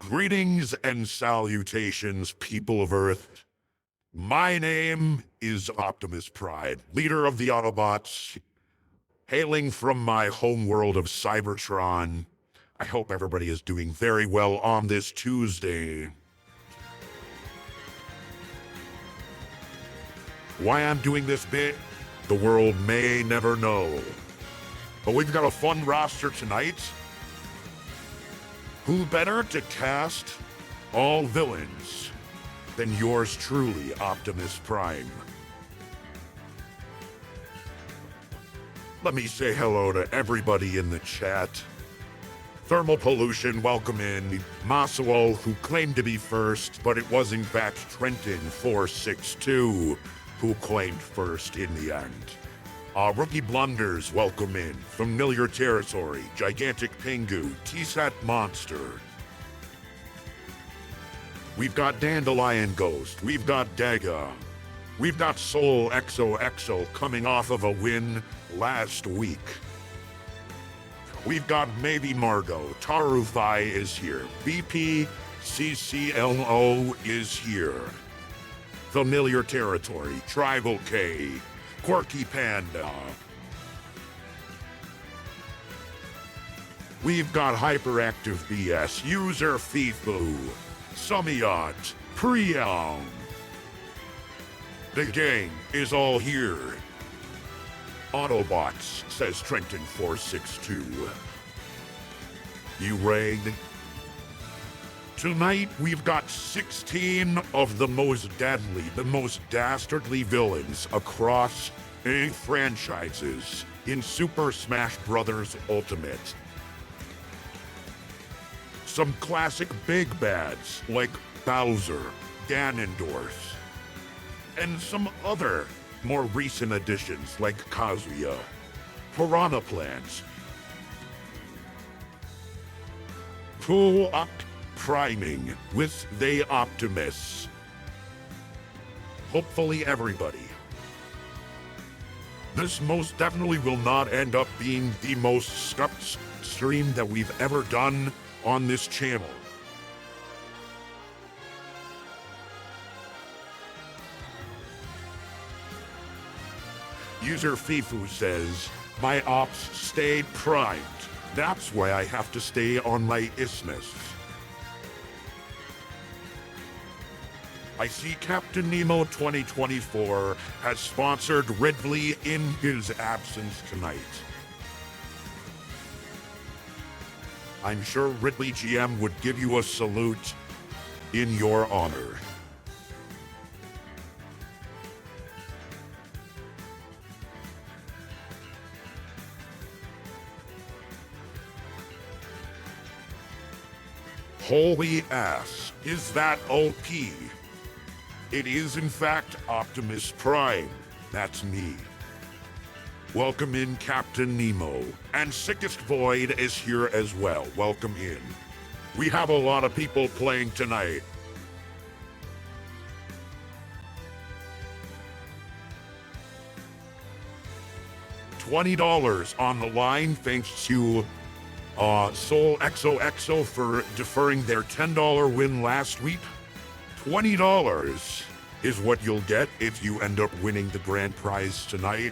Greetings and salutations, people of Earth. My name is Optimus Prime, leader of the Autobots, hailing from my homeworld of Cybertron. I hope everybody is doing very well on this Tuesday. Why I'm doing this bit, the world may never know. But we've got a fun roster tonight. Who better to cast all villains than yours truly, Optimus Prime? Let me say hello to everybody in the chat. Thermal Pollution, welcome in. Masuo, who claimed to be first, but it was in fact Trenton462 who claimed first in the end. Rookie Blunders, welcome in. Familiar Territory, Gigantic Pingu, T-Sat Monster. We've got Dandelion Ghost, we've got Daga. We've got Soul XOXO coming off of a win last week. We've got Maybe Margot, Tarufai is here, BP CCLO is here. Familiar Territory, Tribal K, Quirky Panda. We've got Hyperactive BS, User Fifu, Sumiat, Priam. The gang is all here. Autobots, says Trenton462. You raid? Tonight, we've got 16 of the most deadly, the most dastardly villains across franchises in Super Smash Bros. Ultimate. Some classic big bads like Bowser, Ganondorf, and some other more recent additions like Kazuya, Piranha Plants, Pull Up Priming with the Optimus. Hopefully everybody. This most definitely will not end up being the most scuffed stream that we've ever done on this channel. User Fifu says, my ops stayed primed. That's why I have to stay on my isthmus. I see Captain Nemo 2024 has sponsored Ridley in his absence tonight. I'm sure RidleyGM would give you a salute in your honor. Holy ass, is that OP? It is in fact Optimus Prime. That's me. Welcome in Captain Nemo. And Sickest Void is here as well. Welcome in. We have a lot of people playing tonight. $20 on the line thanks to Soul XOXO for deferring their $10 win last week. $20 is what you'll get if you end up winning the grand prize tonight.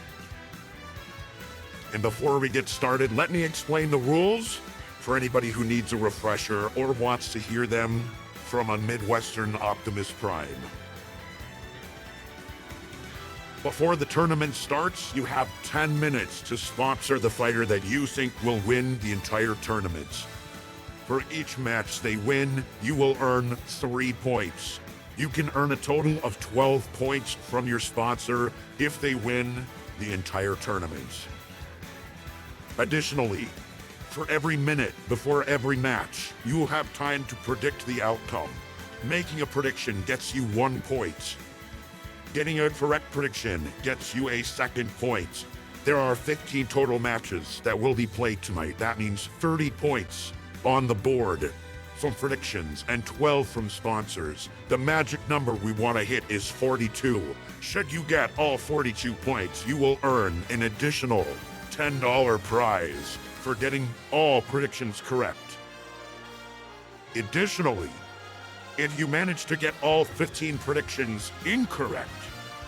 And before we get started, let me explain the rules for anybody who needs a refresher or wants to hear them from a Midwestern Optimus Prime. Before the tournament starts, you have 10 minutes to sponsor the fighter that you think will win the entire tournament. For each match they win, you will earn 3 points. You can earn a total of 12 points from your sponsor if they win the entire tournament. Additionally, for every minute before every match, you will have time to predict the outcome. Making a prediction gets you 1 point. Getting a correct prediction gets you a second point. There are 15 total matches that will be played tonight. That means 30 points on the board from predictions and 12 from sponsors. The magic number we want to hit is 42. Should you get all 42 points, you will earn an additional $10 prize for getting all predictions correct. Additionally, if you manage to get all 15 predictions incorrect,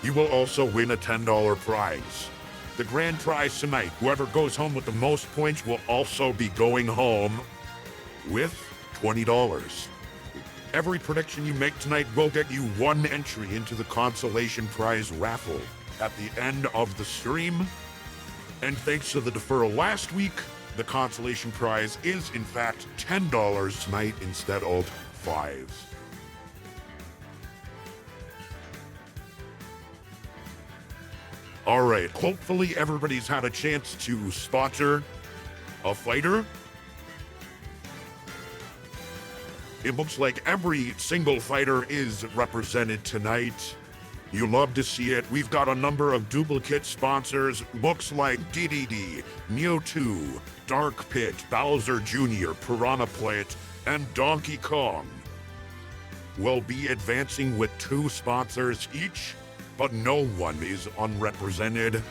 you will also win a $10 prize. The grand prize tonight, whoever goes home with the most points will also be going home with $20. Every prediction you make tonight will get you one entry into the consolation prize raffle at the end of the stream. And thanks to the deferral last week, the consolation prize is in fact $10 tonight instead of $5. All right, hopefully everybody's had a chance to sponsor a fighter. It looks like every single fighter is represented tonight. You love to see it. We've got a number of duplicate sponsors. Looks like DDD, Neo 2, Dark Pit, Bowser Jr., Piranha Plant, and Donkey Kong will be advancing with 2 sponsors each, but no one is unrepresented.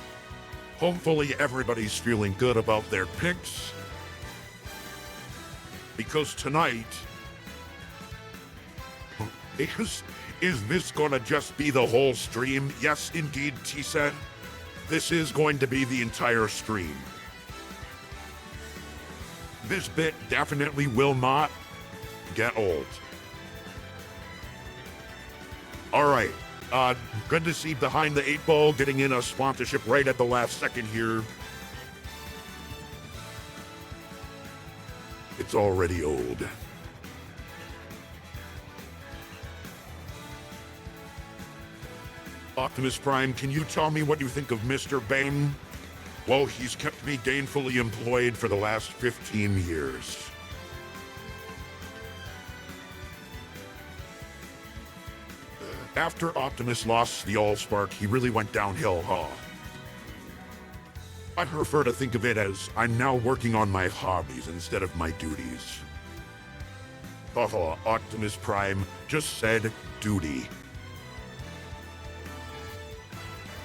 Hopefully everybody's feeling good about their picks, because tonight, is this gonna just be the whole stream? Yes, indeed, T-Set. This is going to be the entire stream. This bit definitely will not get old. All right. Good to see Behind the 8 Ball getting in a sponsorship right at the last second here. It's already old. Optimus Prime, can you tell me what you think of Mr. Bane? Well, he's kept me gainfully employed for the last 15 years. After Optimus lost the Allspark, he really went downhill, huh? I prefer to think of it as I'm now working on my hobbies instead of my duties. Haha, Optimus Prime just said duty.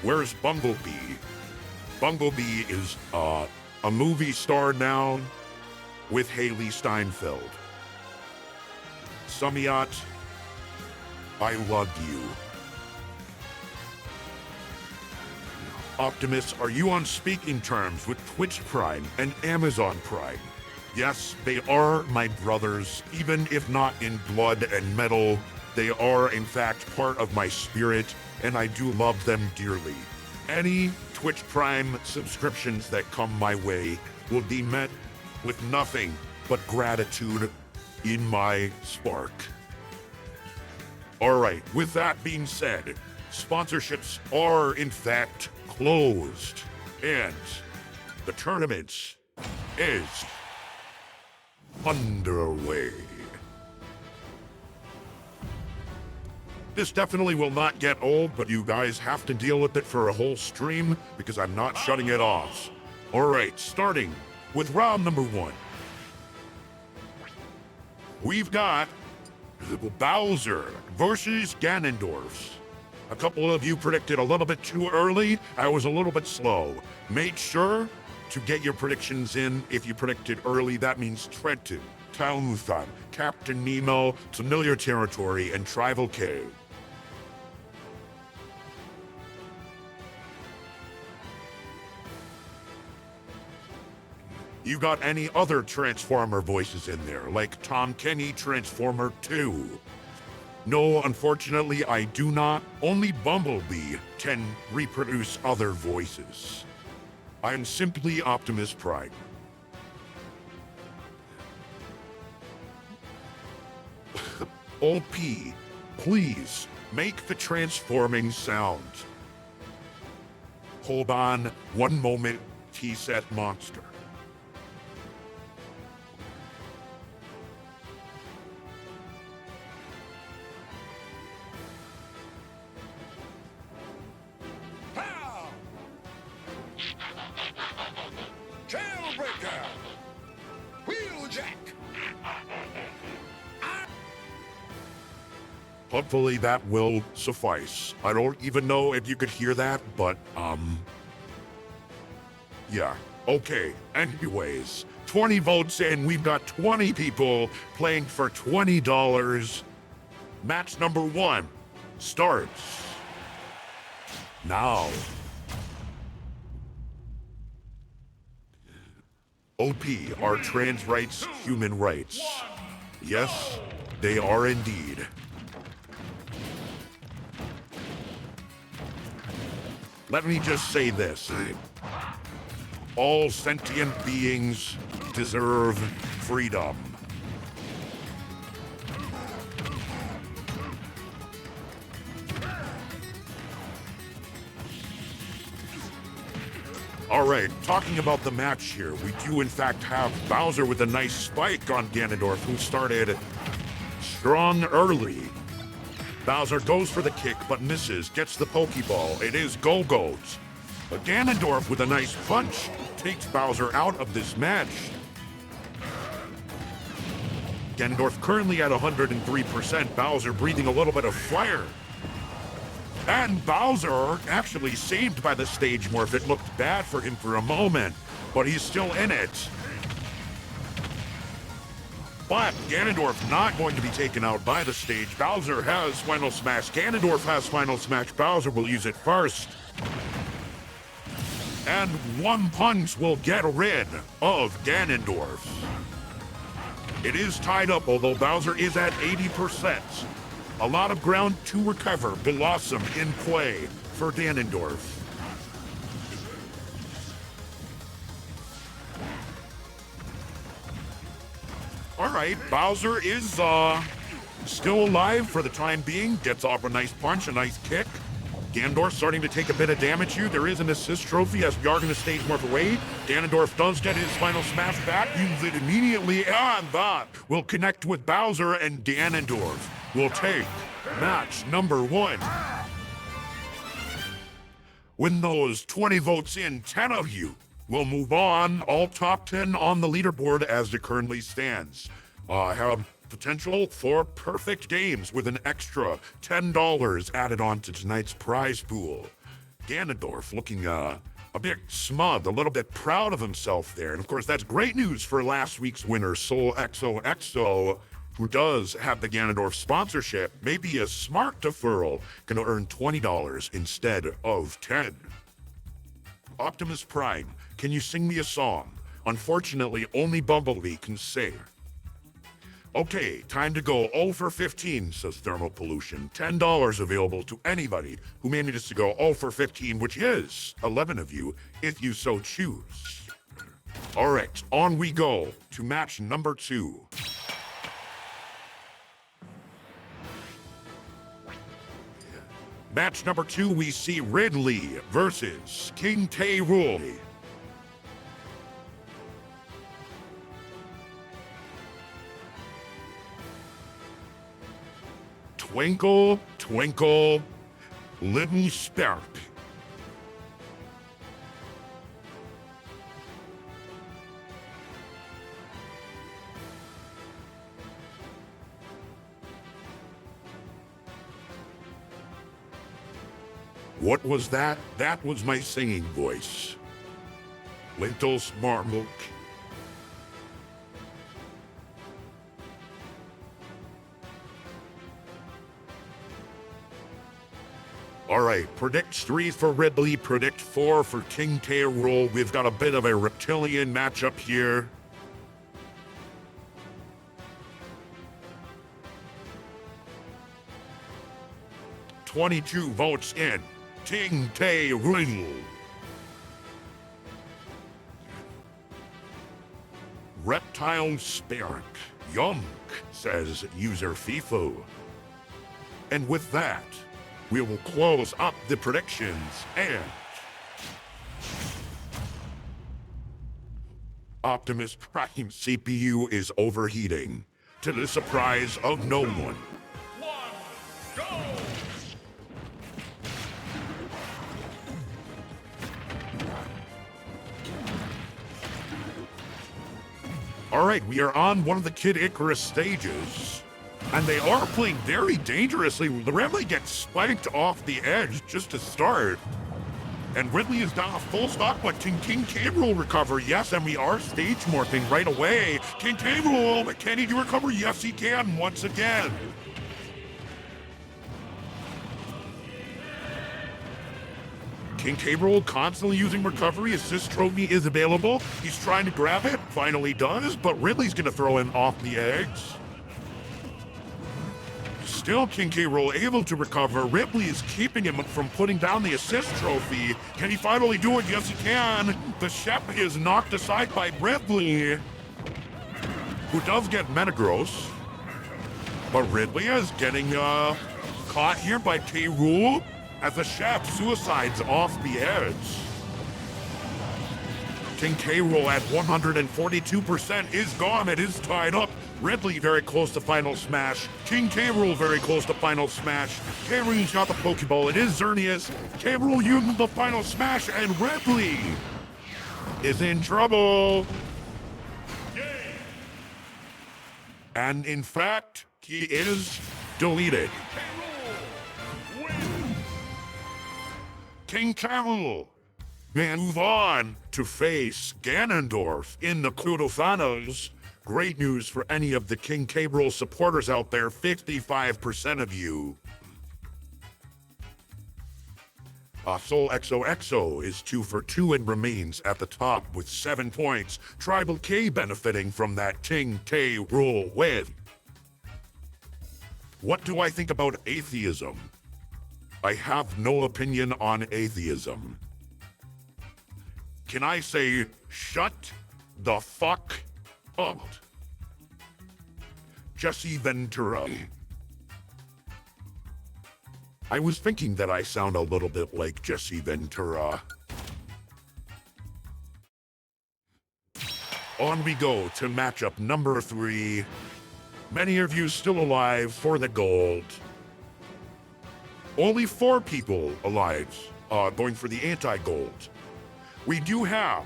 Where's Bumblebee? Bumblebee is, a movie star now with Haley Steinfeld. Sumiat, I love you. Optimus, are you on speaking terms with Twitch Prime and Amazon Prime? Yes, they are my brothers, even if not in blood and metal. They are, in fact, part of my spirit, and I do love them dearly. Any Twitch Prime subscriptions that come my way will be met with nothing but gratitude in my spark. All right, with that being said, sponsorships are, in fact, closed, and the tournament is underway. This definitely will not get old, but you guys have to deal with it for a whole stream because I'm not shutting it off. All right, starting with round number 1. We've got Bowser versus Ganondorf. A couple of you predicted a little bit too early. I was a little bit slow. Make sure to get your predictions in. If you predicted early, that means Trenton, Talmuthan, Captain Nemo, Familiar Territory, and Tribal Cave. You got any other Transformer voices in there, like Tom Kenny Transformer 2? No, unfortunately, I do not. Only Bumblebee can reproduce other voices. I'm simply Optimus Prime. OP, please make the transforming sound. Hold on one moment, T-Set Monster. Jailbreaker! Wheeljack! Hopefully that will suffice. I don't even know if you could hear that, but, yeah. Okay, anyways, 20 votes in. We've got 20 people playing for $20. Match number 1 starts now. OP are trans rights human rights? Yes, they are indeed. Let me just say this. All sentient beings deserve freedom. All right, talking about the match here, we do in fact have Bowser with a nice spike on Ganondorf, who started strong early. Bowser goes for the kick, but misses, gets the Pokeball. It is Go-Go's. But Ganondorf with a nice punch takes Bowser out of this match. Ganondorf currently at 103%, Bowser breathing a little bit of fire. And Bowser actually saved by the stage morph. It looked bad for him for a moment, but he's still in it. But Ganondorf not going to be taken out by the stage. Bowser has Final Smash. Ganondorf has Final Smash. Bowser will use it first. And one punch will get rid of Ganondorf. It is tied up, although Bowser is at 80%. A lot of ground to recover. Blossom in play for Ganondorf. All right, Bowser is still alive for the time being. Gets off a nice punch, a nice kick. Ganondorf starting to take a bit of damage here. There is an assist trophy as we are going to stage morph away. Ganondorf does get his Final Smash back, uses it immediately, and that will connect with Bowser, and Ganondorf will take match number 1. With those 20 votes in, 10 of you will move on, all top 10 on the leaderboard as it currently stands. Have potential for perfect games with an extra $10 added on to tonight's prize pool. Ganondorf looking a bit smug, a little bit proud of himself there. And of course, that's great news for last week's winner, Soul XOXO, who does have the Ganondorf sponsorship. Maybe a smart deferral, gonna earn $20 instead of 10. Optimus Prime, can you sing me a song? Unfortunately, only Bumblebee can sing. Okay, time to go 0 for 15, says Thermal Pollution. $10 available to anybody who manages to go 0 for 15, which is 11 of you, if you so choose. All right, on we go to match number 2. Match number 2, we see Ridley versus King K. Rool. Twinkle, twinkle, little spark. What was that? That was my singing voice. Little Smartlook. All right, predict 3 for Ridley, predict 4 for King K. Rool. We've got a bit of a reptilian matchup here. $22 votes in. King K. Rool. Reptile Spirit. Yunk, says user FIFO. And with that, we will close up the predictions, and Optimus Prime CPU is overheating, to the surprise of no one. 1, go! All right, we are on one of the Kid Icarus stages. And they are playing very dangerously. The Ridley gets spiked off the edge just to start. And Ridley is down a full stock, but King K. Rool recover? Yes, and we are stage morphing right away. King K. Rool, but can he recover? Yes, he can once again. King K. Rool constantly using recovery. Assist trophy is available. He's trying to grab it. Finally does, but Ridley's gonna throw in off the eggs. Still King K. Rool able to recover. Ridley is keeping him from putting down the assist trophy. Can he finally do it? Yes, he can. The chef is knocked aside by Ridley, who does get Metagross. But Ridley is getting caught here by K. Rool as the chef suicides off the edge. King K. Rool at 142% is gone. It is tied up. Ridley very close to final smash. King K. Rool very close to final smash. K. Rool's got the Pokeball. It is Xerneas. K. Rool uses the final smash, and Ridley is in trouble. And in fact, he is deleted. King K. Rool move on to face Ganondorf in the quarterfinals. Great news for any of the King K. Rool supporters out there, 55% of you. Soul XOXO is 2 for 2 and remains at the top with 7 points. Tribal K benefiting from that King K. Rool win. What do I think about atheism? I have no opinion on atheism. Can I say, shut the fuck up? Jesse Ventura. I was thinking that I sound a little bit like Jesse Ventura. On we go to matchup number 3. Many of you still alive for the gold. Only 4 people alive going for the anti-gold. We do have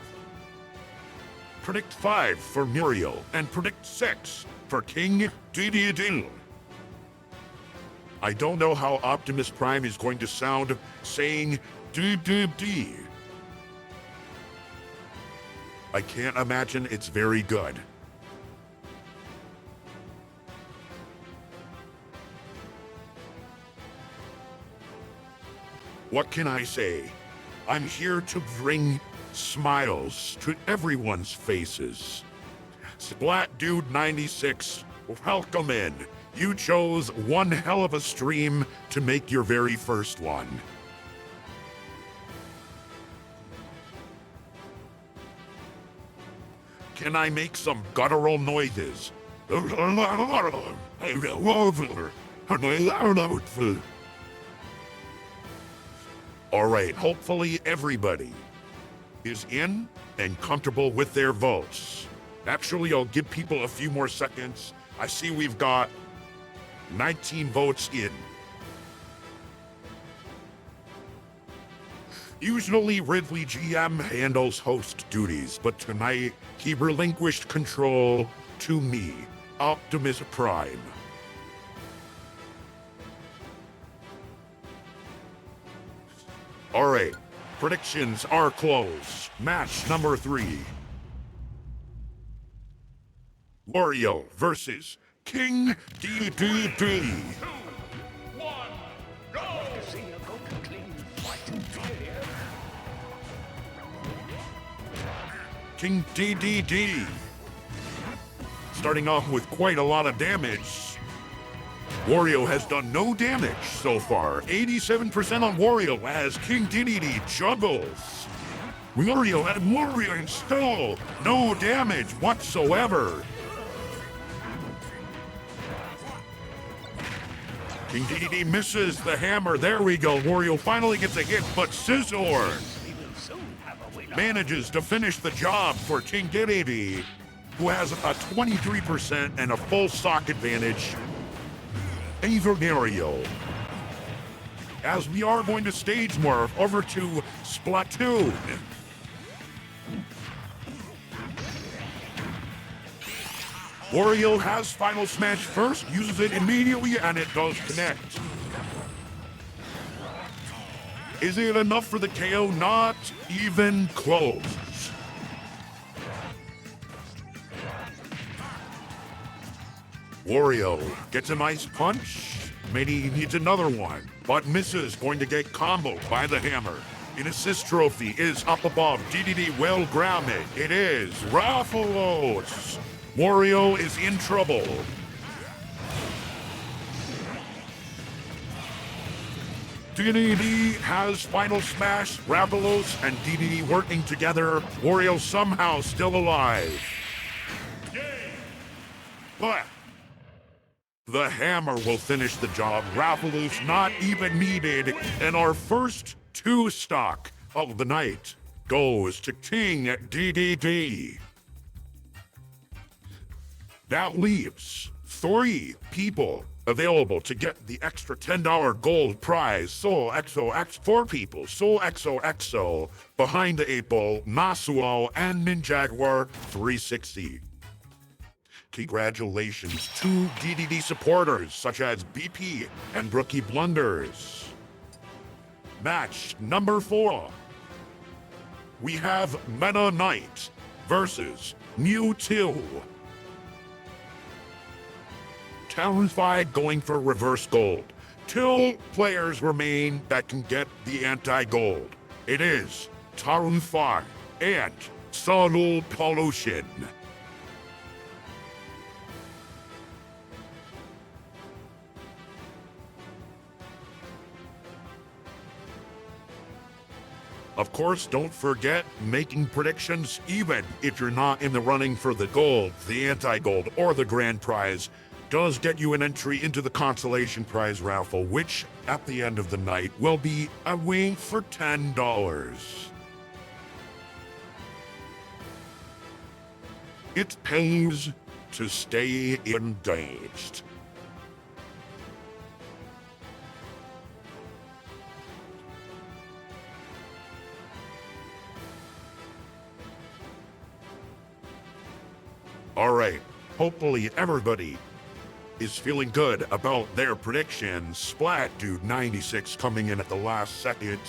Predict 5 for Muriel and Predict 6 for King Dedede. I don't know how Optimus Prime is going to sound saying D. I can't imagine it's very good. What can I say? I'm here to bring smiles to everyone's faces. Splat Dude 96, welcome in. You chose one hell of a stream to make your very first one. Can I make some guttural noises? All right, hopefully everybody is in and comfortable with their votes. Actually, I'll give people a few more seconds. I see we've got 19 votes in. Usually RidleyGM handles host duties, but tonight he relinquished control to me, Optimus Prime. All right, predictions are closed. Match number 3. Wario versus King Dedede. 2, 1, go! King Dedede. Starting off with quite a lot of damage. Wario has done no damage so far. 87% on Wario as King Dedede juggles. Wario and still no damage whatsoever. King Dedede misses the hammer. There we go. Wario finally gets a hit, but Scizor manages to finish the job for King Dedede, who has a 23% and a full stock advantage over Mario. As we are going to stage morph over to Splatoon. Wario has Final Smash first, uses it immediately, and it does connect. Is it enough for the KO? Not even close. Wario gets a nice punch. Maybe he needs another one, but misses, going to get comboed by the hammer. An assist trophy is up above. DDD will grab it. It is Rafalos. Wario is in trouble. DDD has Final Smash, Rafalos, and DDD working together. Wario somehow still alive. But the hammer will finish the job. Rafalos not even needed, and our first 2 stock of the night goes to King DDD. That leaves 3 people available to get the extra $10 gold prize. Soul XOX, 4 people. Soul XOXO, Behind the 8 Ball, Nasuo, and Ninjaguar 360. Congratulations to DDD supporters such as BP and Brookie Blunders. Match number 4. We have Meta Knight versus Mewtwo. Terrified going for reverse gold. 2 players remain that can get the anti-gold. It is Tarunfar and Subtle Pollution. Of course, don't forget making predictions even if you're not in the running for the gold, the anti-gold, or the grand prize does get you an entry into the consolation prize raffle, which at the end of the night will be a wing for $10. It pays to stay engaged. All right, hopefully everybody is feeling good about their predictions. Splat Dude 96 coming in at the last second.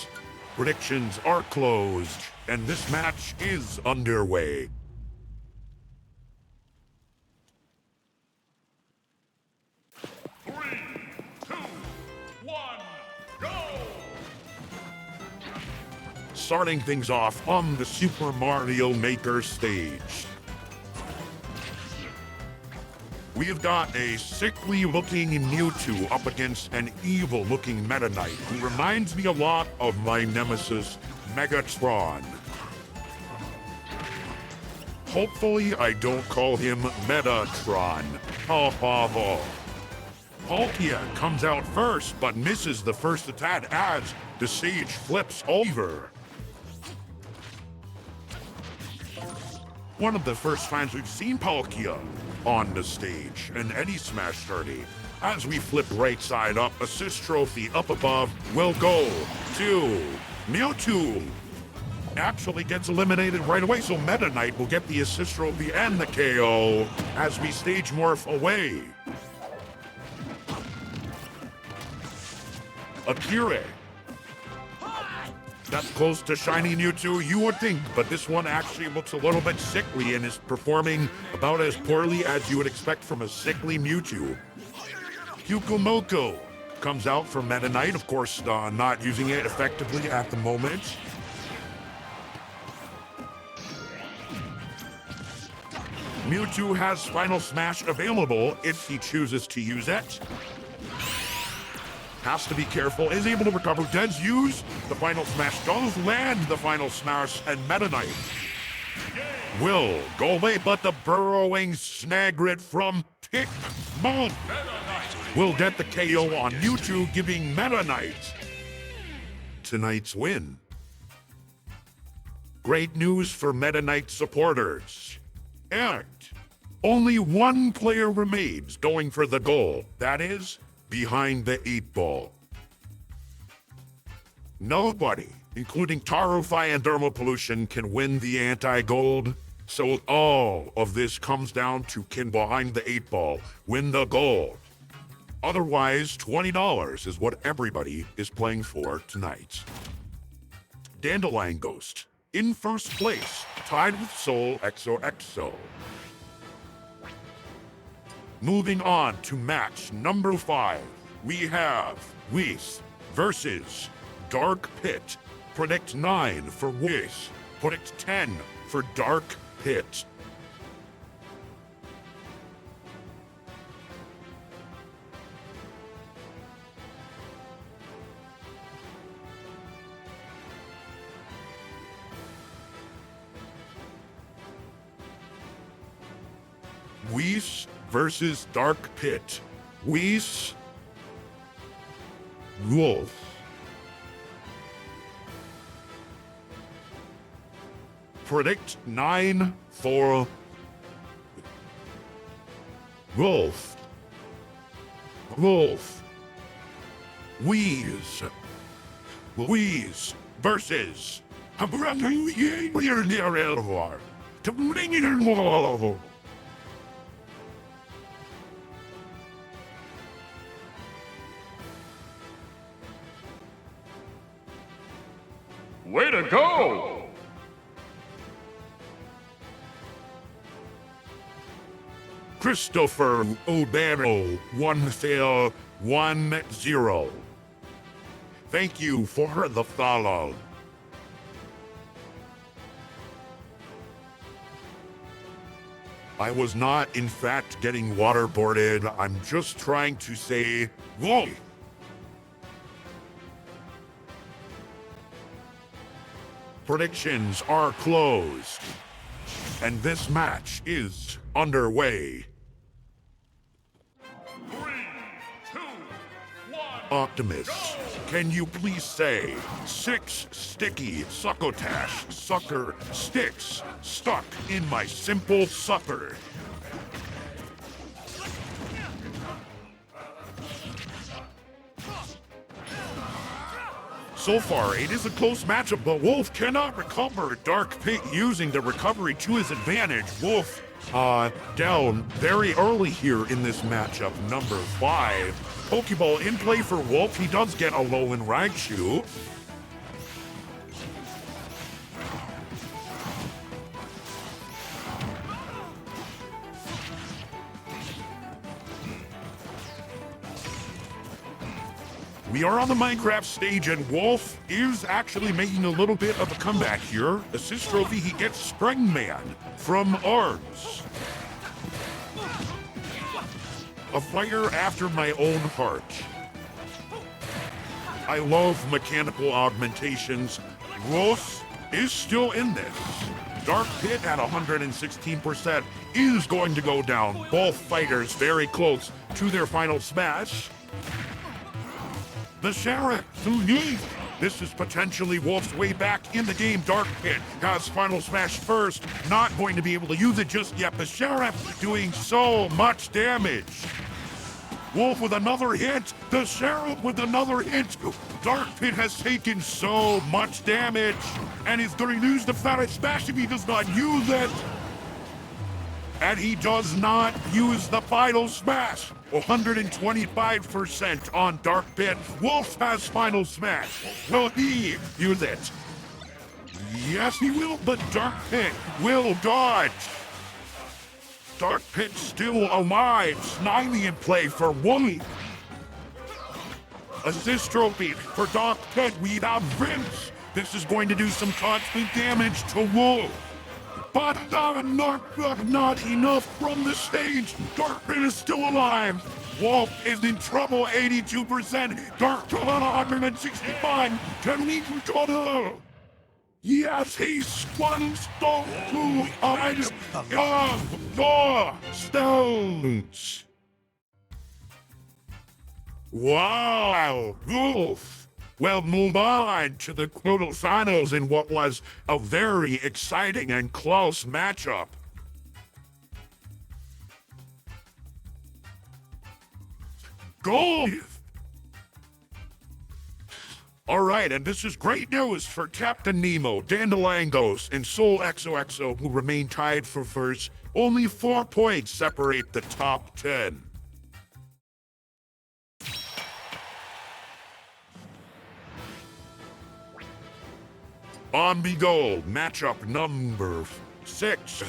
Predictions are closed, and this match is underway. Three, two, one, go! Starting things off on the Super Mario Maker stage. We've got a sickly-looking Mewtwo up against an evil-looking Meta Knight who reminds me a lot of my nemesis, Megatron. Hopefully I don't call him Metatron. Ha ha ha. Palkia comes out first, but misses the first attack as the stage flips over. One of the first times we've seen Palkia on the stage in any SmashTourney. As we flip right side up, assist trophy up above will go to Mewtwo. Actually gets eliminated right away, so Meta Knight will get the assist trophy and the KO as we stage morph away. Akira. That's close to shiny Mewtwo, you would think, but this one actually looks a little bit sickly and is performing about as poorly as you would expect from a sickly Mewtwo. Yukumoko comes out from Meta Knight, of course, not using it effectively at the moment. Mewtwo has Final Smash available if he chooses to use it. Has to be careful, is able to recover, does use the Final Smash, does land the Final Smash, and Meta Knight will go away, but the burrowing Snagrid from Pikmon will get the KO on Mewtwo, giving Meta Knight tonight's win. Great news for Meta Knight supporters. And only 1 player remains going for the goal, that is, Behind the 8 Ball. Nobody, including Tarufai and Thermal Pollution, can win the anti-gold. So all of this comes down to can Behind the 8 Ball win the gold. Otherwise, $20 is what everybody is playing for tonight. Dandelion Ghost. In first place, tied with Soul XOXO. Moving on to match number 5, we have Whis versus Dark Pit. Predict 9 for Whis. Predict 10 for Dark Pit. Whis versus Dark Pit. Whis. Wolf. Predict 9 for Wolf. Wolf. Whis. Whis versus Way to go! Christopher Obero 1010. Thank you for the follow. I was not, in fact, getting waterboarded. I'm just trying to say, whoa! Predictions are closed, and this match is underway. 3, 2, 1. Optimus, Go! can you please say 6 sticky succotash sucker sticks stuck in my simple supper? So far, it is a close matchup, but Wolf cannot recover Dark Pit using the recovery to his advantage. Wolf, down very early here in this matchup. Number 5. Pokeball in play for Wolf. He does get a low in Raichu. We are on the Minecraft stage, and Wolf is actually making a little bit of a comeback here. Assist trophy, he gets Sprengman from Arms. A fighter after my own heart. I love mechanical augmentations. Wolf is still in this. Dark Pit at 116% is going to go down. Both fighters very close to their final smash. The Sheriff to lead. This is potentially Wolf's way back in the game. Dark Pit has Final Smash first. Not going to be able to use it just yet. The Sheriff doing so much damage. Wolf with another hit. The Sheriff with another hit. Dark Pit has taken so much damage and is going to lose the Final Smash if he does not use it. And he does not use the Final Smash. 125% on Dark Pit. Wolf has Final Smash. Will he use it? Yes, he will, but Dark Pit will dodge. Dark Pit still alive. Snivy in play for Wooly. Assist trophy for Dark Pit. We have Vince. This is going to do some constant damage to Wolf. But not enough from the stage. Dark Pit is still alive. Wolf is in trouble, 82%. Dark Pit 165. Can we control? Yes, he swings to eyes of the stones. Wow, Wolf. Well, move on to the quarterfinals in what was a very exciting and close matchup. Goal! All right, and this is great news for Captain Nemo, Dandelion Ghost, and Soul XOXO, who remain tied for first. Only 4 points separate the top 10. On we go, matchup number 6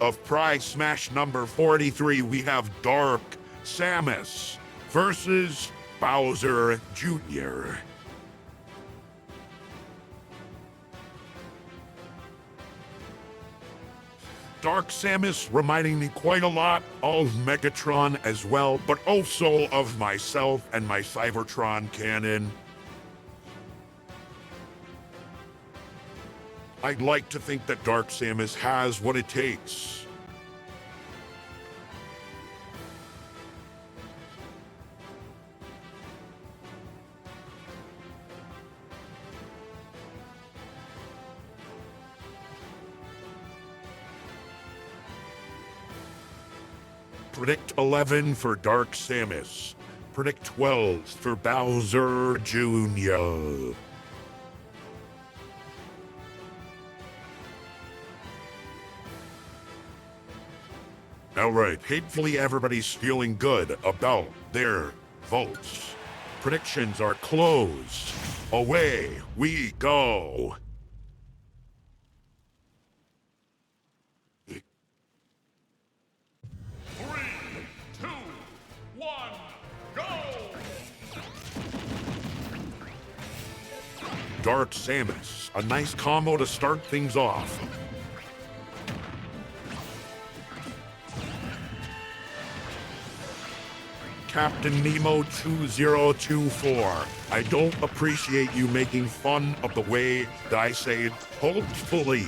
of Prize Smash number 43. We have Dark Samus versus Bowser Jr. Dark Samus reminding me quite a lot of Megatron as well, but also of myself and my Cybertron canon. I'd like to think that Dark Samus has what it takes. Predict 11 for Dark Samus. Predict 12 for Bowser Jr. Alright, hopefully everybody's feeling good about their votes. Predictions are closed. Away we go. Dark Samus, a nice combo to start things off. Captain Nemo 2024, I don't appreciate you making fun of the way that I say it, hopefully.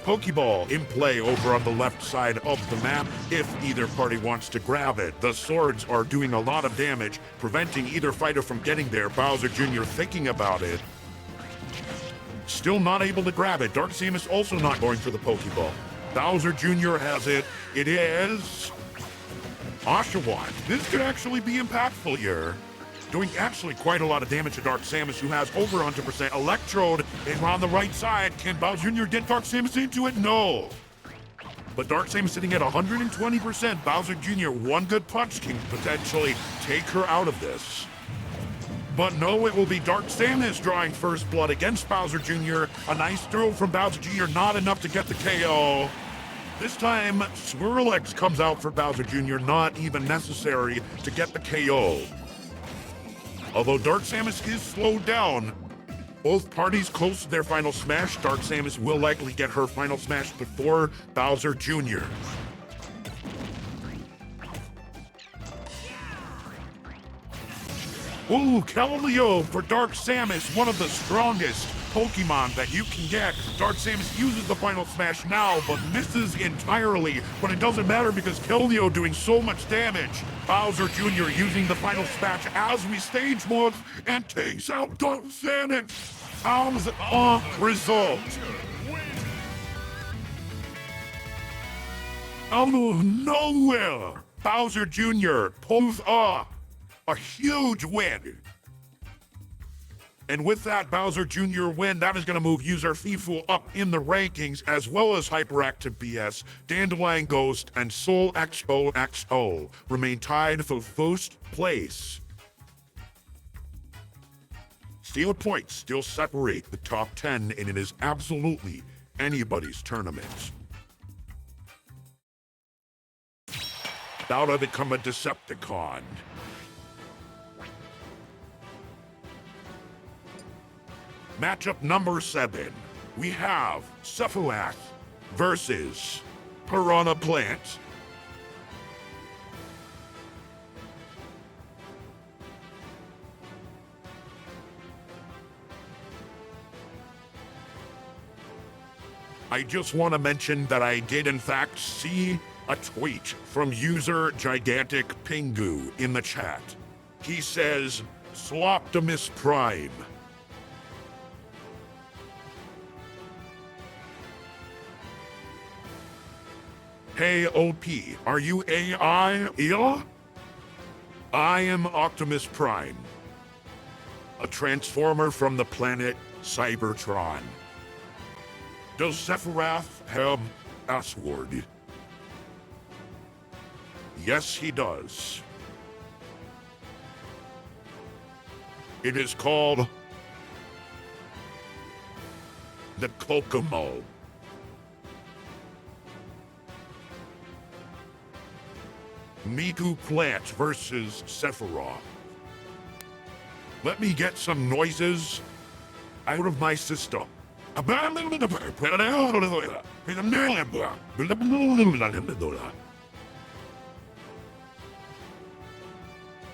Pokeball in play over on the left side of the map if either party wants to grab it. The swords are doing a lot of damage, preventing either fighter from getting there. Bowser Jr. thinking about it. Still not able to grab it. Dark Samus also not going for the Pokeball. Bowser Jr. has it. It is Oshawott. This could actually be impactful here. Doing actually quite a lot of damage to Dark Samus, who has over 100% Electrode, and on the right side, can Bowser Jr. get Dark Samus into it? No. But Dark Samus sitting at 120%. Bowser Jr., one good punch can potentially take her out of this. But no, it will be Dark Samus drawing first blood against Bowser Jr. A nice throw from Bowser Jr., not enough to get the KO. This time, Swirlex comes out for Bowser Jr., not even necessary to get the KO. Although Dark Samus is slowed down, both parties close to their final smash. Dark Samus will likely get her final smash before Bowser Jr. Ooh, Keldeo for Dark Samus, one of the strongest Pokemon that you can get. Dark Samus uses the final smash now, but misses entirely. But it doesn't matter because Keldeo doing so much damage. Bowser Jr. using the final smash as we stage mode and takes out Dark Samus. How's the result? Out of nowhere, Bowser Jr. pulls off a huge win. And with that Bowser Jr. win, that is going to move user FIFU up in the rankings, as well as Hyperactive BS, Dandelion Ghost, and Soul XOXO remain tied for first place. Steal points still separate the top 10, and it is absolutely anybody's tournament. Out of it come a Decepticon. Matchup number 7, we have Sephiroth versus Piranha Plant. I just want to mention that I did in fact see a tweet from user Gigantic Pingu in the chat. He says, Optimus Prime. Hey OP, are you AI? Yeah? I am Optimus Prime, a transformer from the planet Cybertron. Does Sephiroth have a sword? Yes, he does. It is called the Kokomo. Miku Plant versus Sephiroth. Let me get some noises out of my system.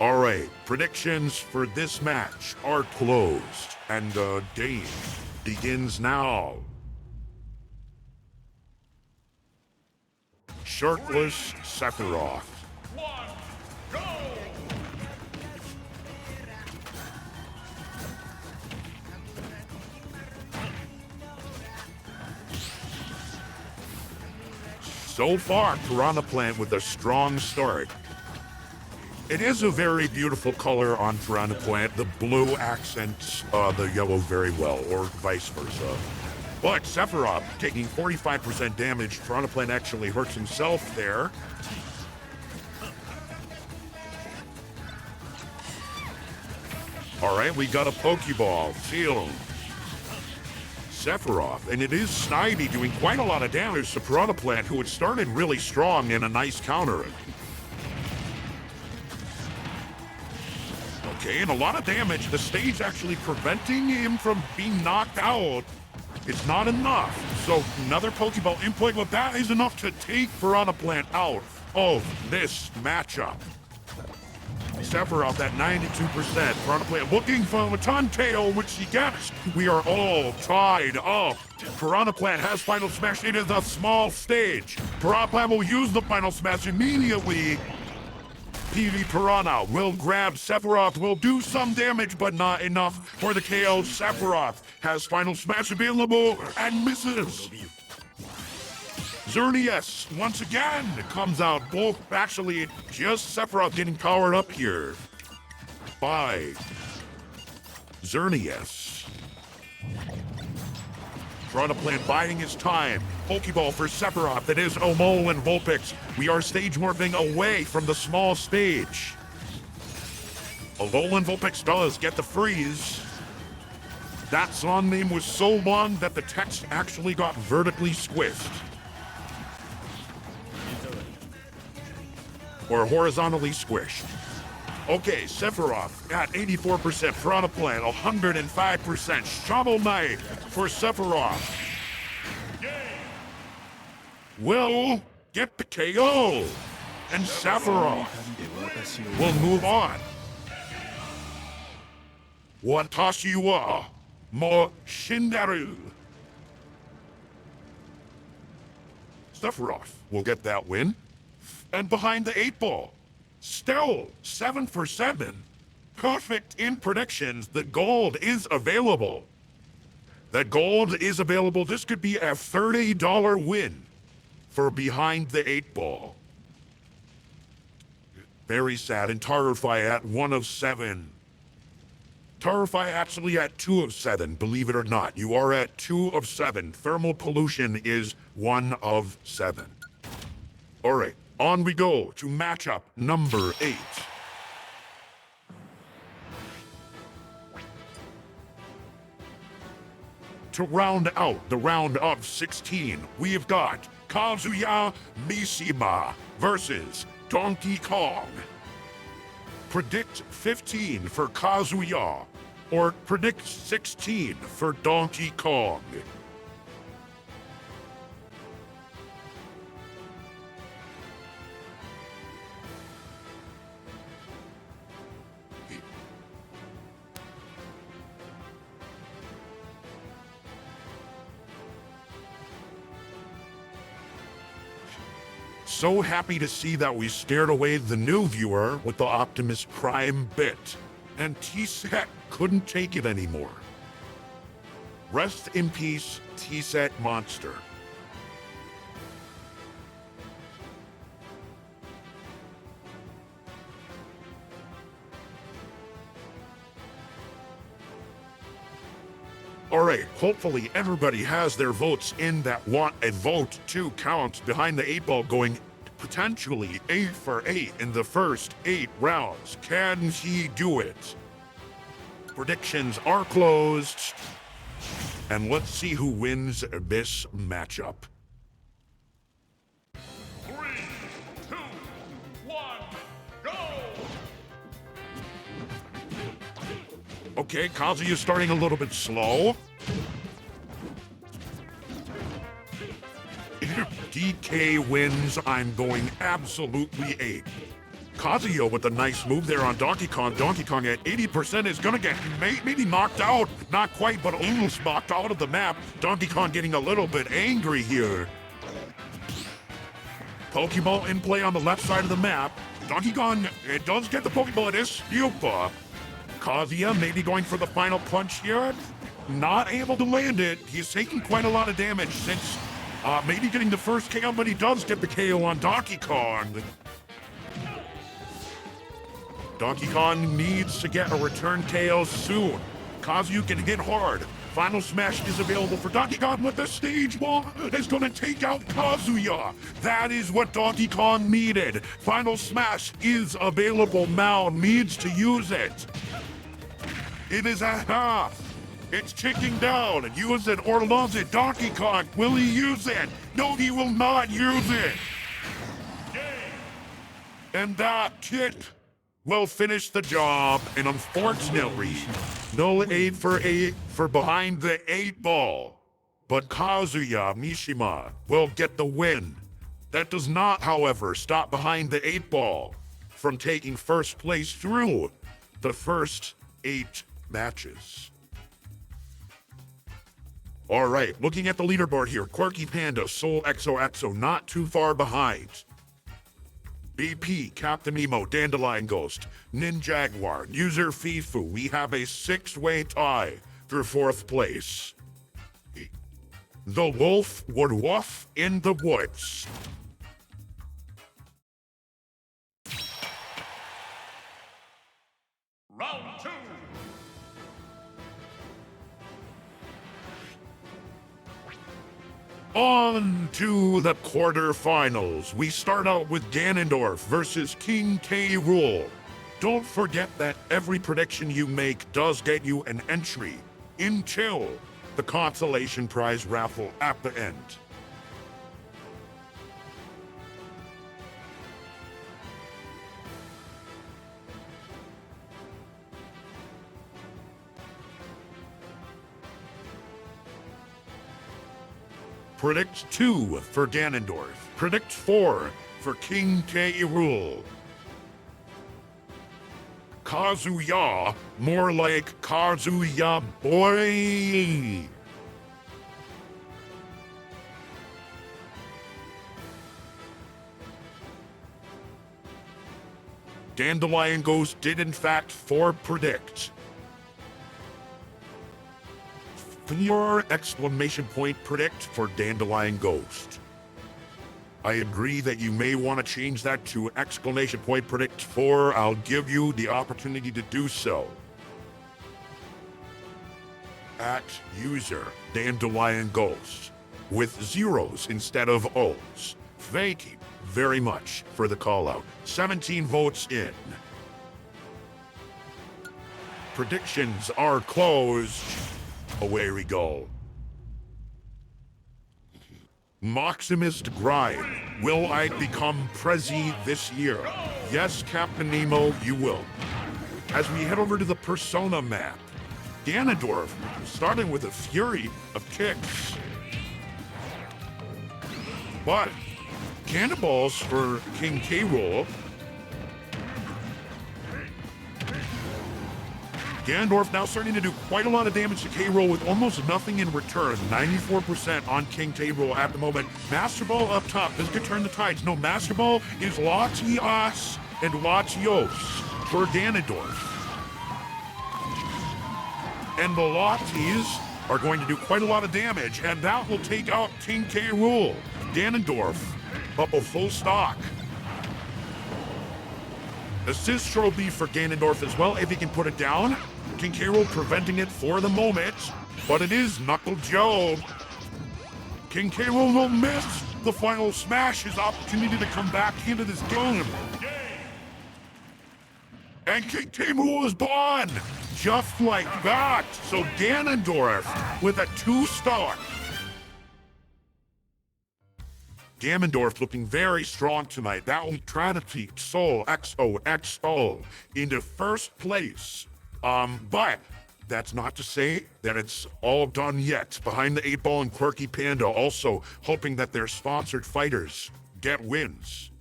Alright, predictions for this match are closed, and the game begins now. Shirtless Sephiroth. Go! So far, Piranha Plant with a strong start. It is a very beautiful color on Piranha Plant. The blue accents the yellow very well, or vice versa. But Sephiroth taking 45% damage. Piranha Plant actually hurts himself there. Alright, we got a Pokeball. Sealed. Sephiroth, and it is Snivy doing quite a lot of damage to Piranha Plant, who had started really strong in a nice counter. Okay, and a lot of damage. The stage actually preventing him from being knocked out. It's not enough. So another Pokeball input, but that is enough to take Piranha Plant out of this matchup. Sephiroth at 92%. Piranha Plant looking for a Tail, which he gets. We are all tied up. Piranha Plant has Final Smash. It is a small stage. Piranha Plant will use the Final Smash immediately. PV Piranha will grab Sephiroth, will do some damage, but not enough for the KO. Sephiroth has Final Smash available and misses. Xerneas, once again, comes out. Both, actually, just Sephiroth getting powered up here by Xerneas. Piranha Plant biding his time. Pokeball for Sephiroth. That is Omo and Vulpix. We are stage morphing away from the small stage. Alolan Vulpix does get the freeze. That song name was so long that the text actually got vertically squished. Or horizontally squished. Okay, Sephiroth at 84%, Piranha Plant 105%, Shovel Knight for Sephiroth. Will get the KO, and Sephiroth will move on. Watashi wa mo shindaru. Sephiroth will get that win. And behind the 8-ball, still 7 for 7. Perfect in predictions. The gold is available. That gold is available. This could be a $30 win for behind the 8-ball. Very sad. And Tarify at 1 of 7. Tarify actually at 2 of 7, believe it or not. You are at 2 of 7. Thermal pollution is 1 of 7. All right. On we go to matchup number 8. To round out the round of 16, we've got Kazuya Mishima versus Donkey Kong. Predict 15 for Kazuya, or predict 16 for Donkey Kong. So happy to see that we scared away the new viewer with the Optimus Prime bit, and T-Set couldn't take it anymore. Rest in peace, T-Set Monster. Alright, hopefully everybody has their votes in that want a vote to count behind the 8-ball, going potentially 8 for 8 in the first 8 rounds. Can he do it? Predictions are closed. And let's see who wins this matchup. 3, 2, 1, go! Okay, Kazuya's starting a little bit slow. If DK wins, I'm going absolutely ape. Kazuya with a nice move there on Donkey Kong. Donkey Kong at 80% is gonna get maybe knocked out. Not quite, but almost knocked out of the map. Donkey Kong getting a little bit angry here. Pokeball in play on the left side of the map. Donkey Kong, it does get the Pokeball. It is Stupa. Kazuya maybe going for the final punch here. Not able to land it. He's taking quite a lot of damage since maybe getting the first KO, but he does get the KO on Donkey Kong. Donkey Kong needs to get a return KO soon. Kazuya can hit hard. Final Smash is available for Donkey Kong, but the stage wall is gonna take out Kazuya. That is what Donkey Kong needed. Final Smash is available now, needs to use it. It is a half. It's ticking down. Use it or lose it. Donkey Kong, will he use it? No, he will not use it. And that it will finish the job, and unfortunately, no 8 for behind the 8 ball. But Kazuya Mishima will get the win. That does not, however, stop behind the 8 ball from taking first place through the first 8 matches. All right, looking at the leaderboard here, Quirky Panda, Soul XOXO not too far behind. BP, Captain Emo, Dandelion Ghost, Ninjaguar, User Fifu. We have a 6-way tie for 4th place. The wolf would woof in the woods. Round 2. On to the quarterfinals. We start out with Ganondorf versus King K. Rool. Don't forget that every prediction you make does get you an entry into the consolation prize raffle at the end. Predict 2 for Ganondorf. Predict 4 for King K. Rool. Kazuya, more like Kazuya boy. Dandelion Ghost did in fact predict. Your exclamation point predict for Dandelion Ghost. I agree that you may want to change that to exclamation point predict 4. I'll give you the opportunity to do so. At user Dandelion Ghost with zeros instead of O's. Thank you very much for the call out. 17 votes in. Predictions are closed. Away we go. Maximus Grind. Will I become Prezi this year? Yes, Captain Nemo, you will. As we head over to the Persona map, Ganondorf, starting with a fury of kicks. But cannonballs for King K. Rool. Ganondorf now starting to do quite a lot of damage to K. Rool with almost nothing in return. 94% on King K. Rool at the moment. Master Ball up top. This could turn the tides. No, Master Ball is Latias and Latios for Ganondorf. And the Latis are going to do quite a lot of damage, and that will take out King K. Rool. Ganondorf up a full stock. Assist trophy for Ganondorf as well, if he can put it down. King K. Rool preventing it for the moment, but it is Knuckle Joe. King K. Rool will miss the final smash, his opportunity to come back into this game. And King K. Rool is gone. just like that. So Ganondorf with a 2-star. Ganondorf looking very strong tonight. That will try to beat Soul XOXO into first place. But that's not to say that it's all done yet. Behind the 8-Ball and Quirky Panda also hoping that their sponsored fighters get wins.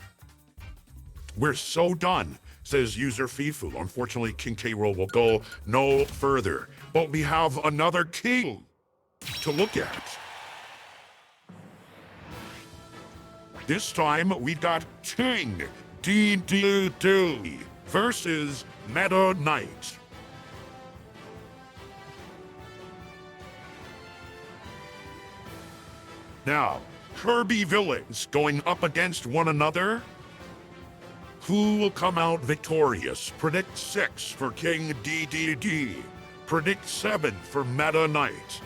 We're so done, says user Fifu. Unfortunately, King K. Rool will go no further. But we have another king to look at. This time, we've got King DDD versus Meta Knight. Now, Kirby villains going up against one another. Who will come out victorious? Predict 6 for King DDD. Predict 7 for Meta Knight.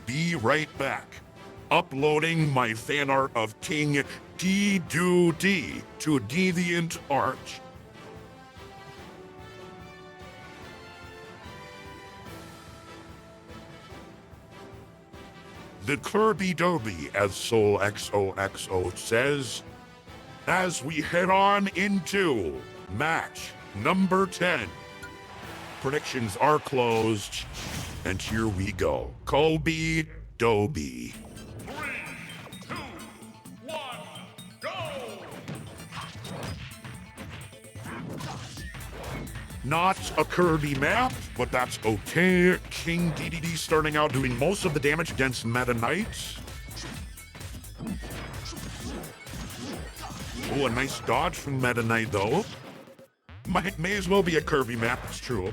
Be right back. Uploading my fan art of King D-Do-D to DeviantArt. The Kirby Derby, as Soul XOXO says, as we head on into match number 10. Predictions are closed, and here we go. Kobe Doby. 3, 2, 1, go! Not a Kirby map, but that's okay. King DDD starting out doing most of the damage against Meta Knight. Oh, a nice dodge from Meta Knight, though. May as well be a Kirby map, it's true.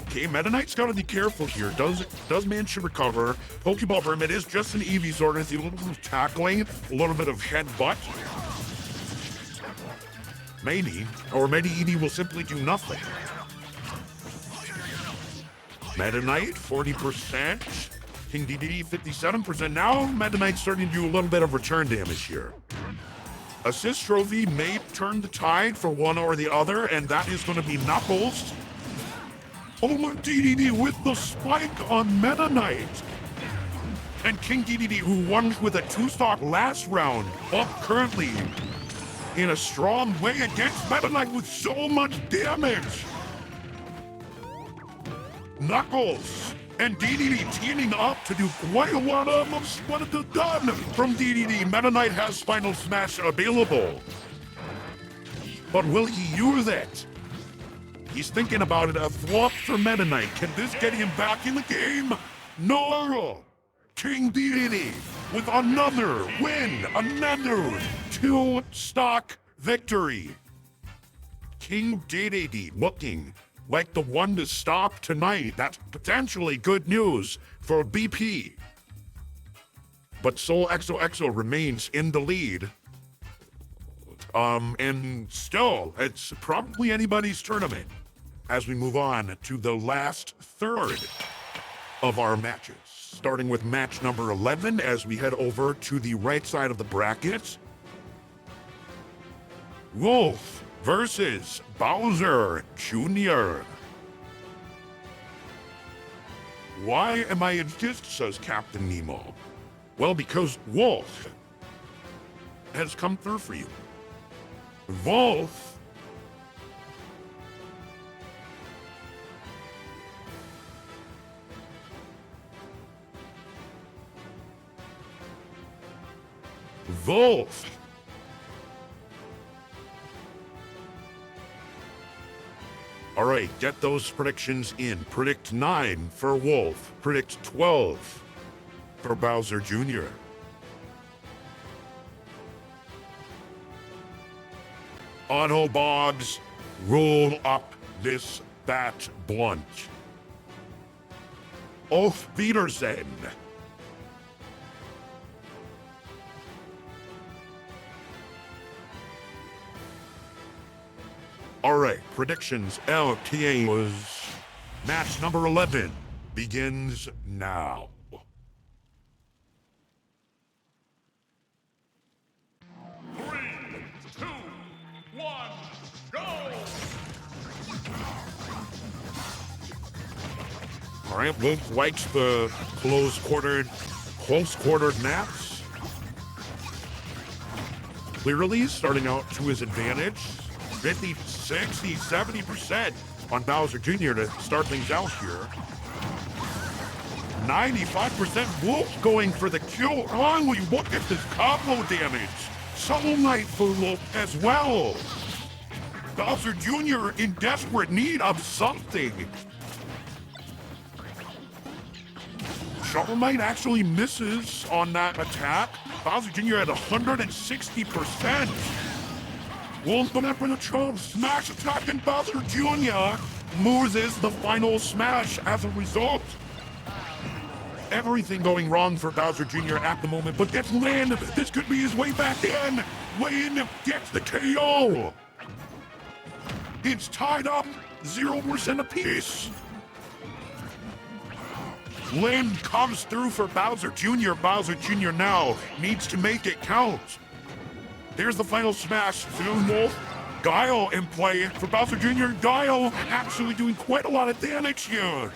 Okay, Meta Knight's gotta be careful here. Does manage to recover. Pokeball Vermin is just an Eevee Sword. A little bit of tackling, a little bit of headbutt. Maybe, or maybe Eevee will simply do nothing. Meta Knight, 40%. King DDD, 57%. Now Meta Knight's starting to do a little bit of return damage here. Assist Trophy may turn the tide for one or the other, and that is going to be Knuckles. Oh, DDD with the spike on Meta Knight. And King DDD, who won with a 2-stock last round, up currently in a strong way against Meta Knight with so much damage. Knuckles and DDD teaming up to do quite a lot of what it has done from DDD. Meta Knight has Final Smash available. But will he use it? He's thinking about it. A flop for Meta Knight. Can this get him back in the game? No! King DDD with another win. Another 2-stock victory. King DDD looking like the one to stop tonight. That's potentially good news for BP. But Soul XOXO remains in the lead. And still, it's probably anybody's tournament as we move on to the last third of our matches. Starting with match number 11 as we head over to the right side of the bracket. Wolf versus Bowser Jr. Why am I in fifth, says Captain Nemo? Well, because Wolf has come through for you. Wolf All right, get those predictions in. Predict 9 for Wolf. Predict 12 for Bowser Jr. Autobots, roll up this bat blunt. Auf Wiedersehen. All right, predictions. LTA was match number 11 begins now. Three, two, one, go! All right, Wolf likes the close-quartered maps. Clearly starting out to his advantage. 50, 60, 70% on Bowser Jr. to start things out here. 95% Wolf going for the kill. Oh, will you look at this combo damage? Soul Knight for Wolf as well. Bowser Jr. in desperate need of something. Shovel Knight actually misses on that attack. Bowser Jr. at 160%. Wolf went up for the Trump smash attack, and Bowser Jr. loses the final smash as a result. Everything going wrong for Bowser Jr. at the moment, but gets Lyn. This could be his way back in. Lyn gets the KO. It's tied up, 0% apiece. Lyn comes through for Bowser Jr. Bowser Jr. now needs to make it count. There's the final smash. Soon Wolf. Guile in play for Bowser Jr. Guile actually doing quite a lot of damage here.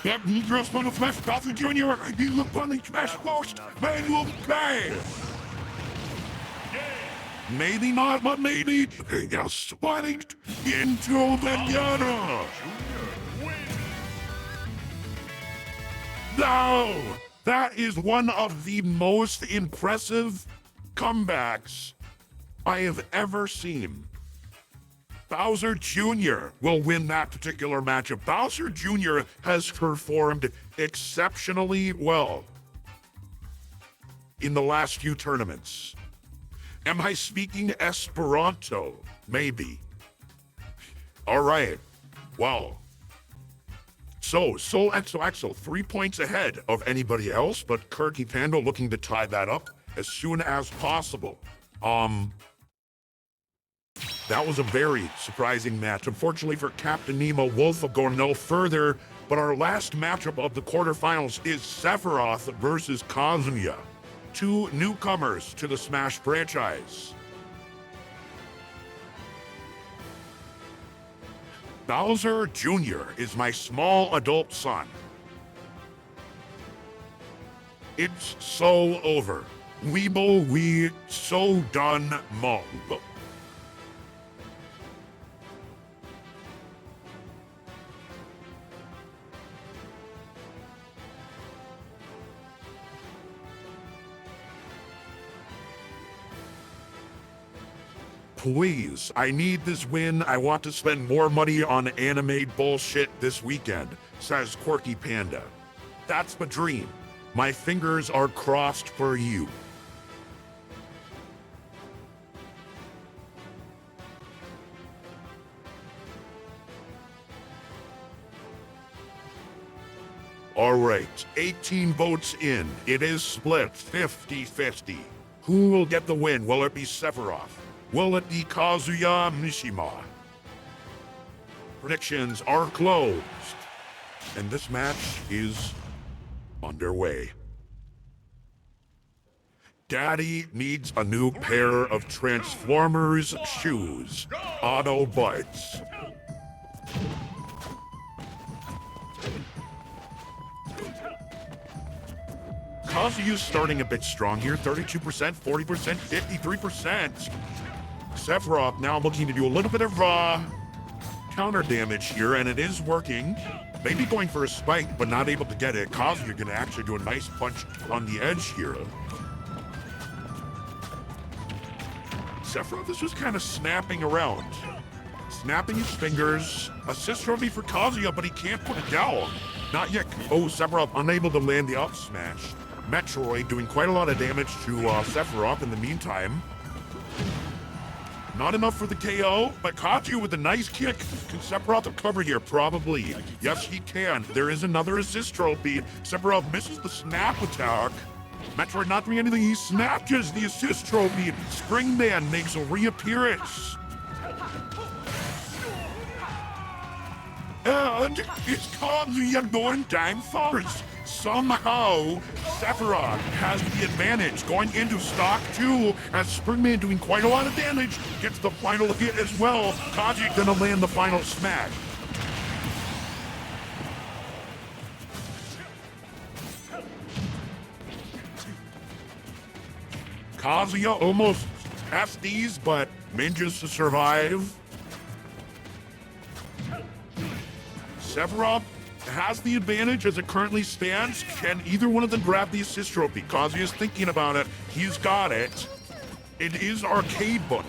Yep, he just on the flash. Bowser Jr. He looked on the smash post. Man will pay. Maybe not, but maybe. He got spiked into the gutter. No! That is one of the most impressive comebacks I have ever seen. Bowser Jr. will win that particular matchup. Bowser Jr. has performed exceptionally well in the last few tournaments. Am I speaking Esperanto? Maybe. All right. Well. So Axel, 3 points ahead of anybody else, but Kirky Panda looking to tie that up as soon as possible. That was a very surprising match. Unfortunately for Captain Nemo, Wolf will go no further, but our last matchup of the quarterfinals is Sephiroth versus Kazuya. Two newcomers to the Smash franchise. Bowser Jr. is my small adult son. It's so over. Weeble we so done mong. Please, I need this win. I want to spend more money on anime bullshit this weekend, says Quirky Panda. That's the dream. My fingers are crossed for you. All right, 18 votes in. It is split 50-50. Who will get the win? Will it be Sephiroth? Will it be Kazuya Mishima? Predictions are closed, and this match is underway. Daddy needs a new pair of Transformers shoes. Autobots. Kazuya's starting a bit strong here. 32%, 40%, 53%. Sephiroth now looking to do a little bit of counter damage here, and it is working. Maybe going for a spike, but not able to get it. Kazuya gonna actually do a nice punch on the edge here. Sephiroth is just kind of snapping around. Snapping his fingers. Assist trophy for Kazuya, but he can't put it down. Not yet. Oh, Sephiroth unable to land the up smash. Metroid doing quite a lot of damage to Sephiroth in the meantime. Not enough for the KO, but Kazuya with a nice kick. Can Sephiroth recover here? Probably. Yes, he can. There is another assist trophy. Sephiroth misses the snap attack. Metroid not doing anything, he snatches the assist trophy. Springman makes a reappearance. And it's Kazuya going down first. Somehow, Sephiroth has the advantage going into stock 2 as Springman doing quite a lot of damage gets the final hit as well. Kazuya gonna land the final smash. Kazuya almost FDs, but manages to survive. Sephiroth has the advantage as it currently stands. Can either one of them grab the assist trophy? Kazuya's thinking about it. He's got it. It is Arcade Bunny.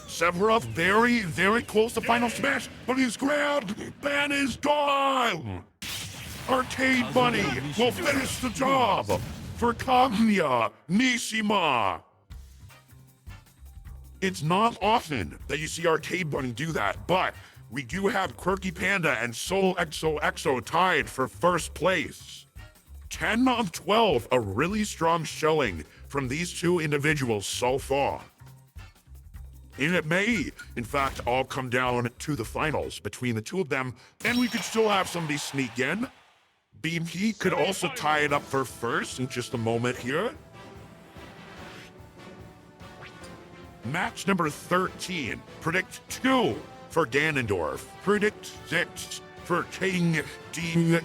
Sephiroth very, very close to final smash, but he's grabbed and is gone. Arcade Bunny will finish the job for Kaguya Mishima. It's not often that you see Arcade Bunny do that, but we do have Quirky Panda and Soul XOXO tied for first place. 10 of 12, a really strong showing from these two individuals so far. And it may, in fact, all come down to the finals between the two of them, and we could still have somebody sneak in. BP could also tie it up for first in just a moment here. Match number 13. Predict 2 for Ganondorf. Predict 6 for King Dedede.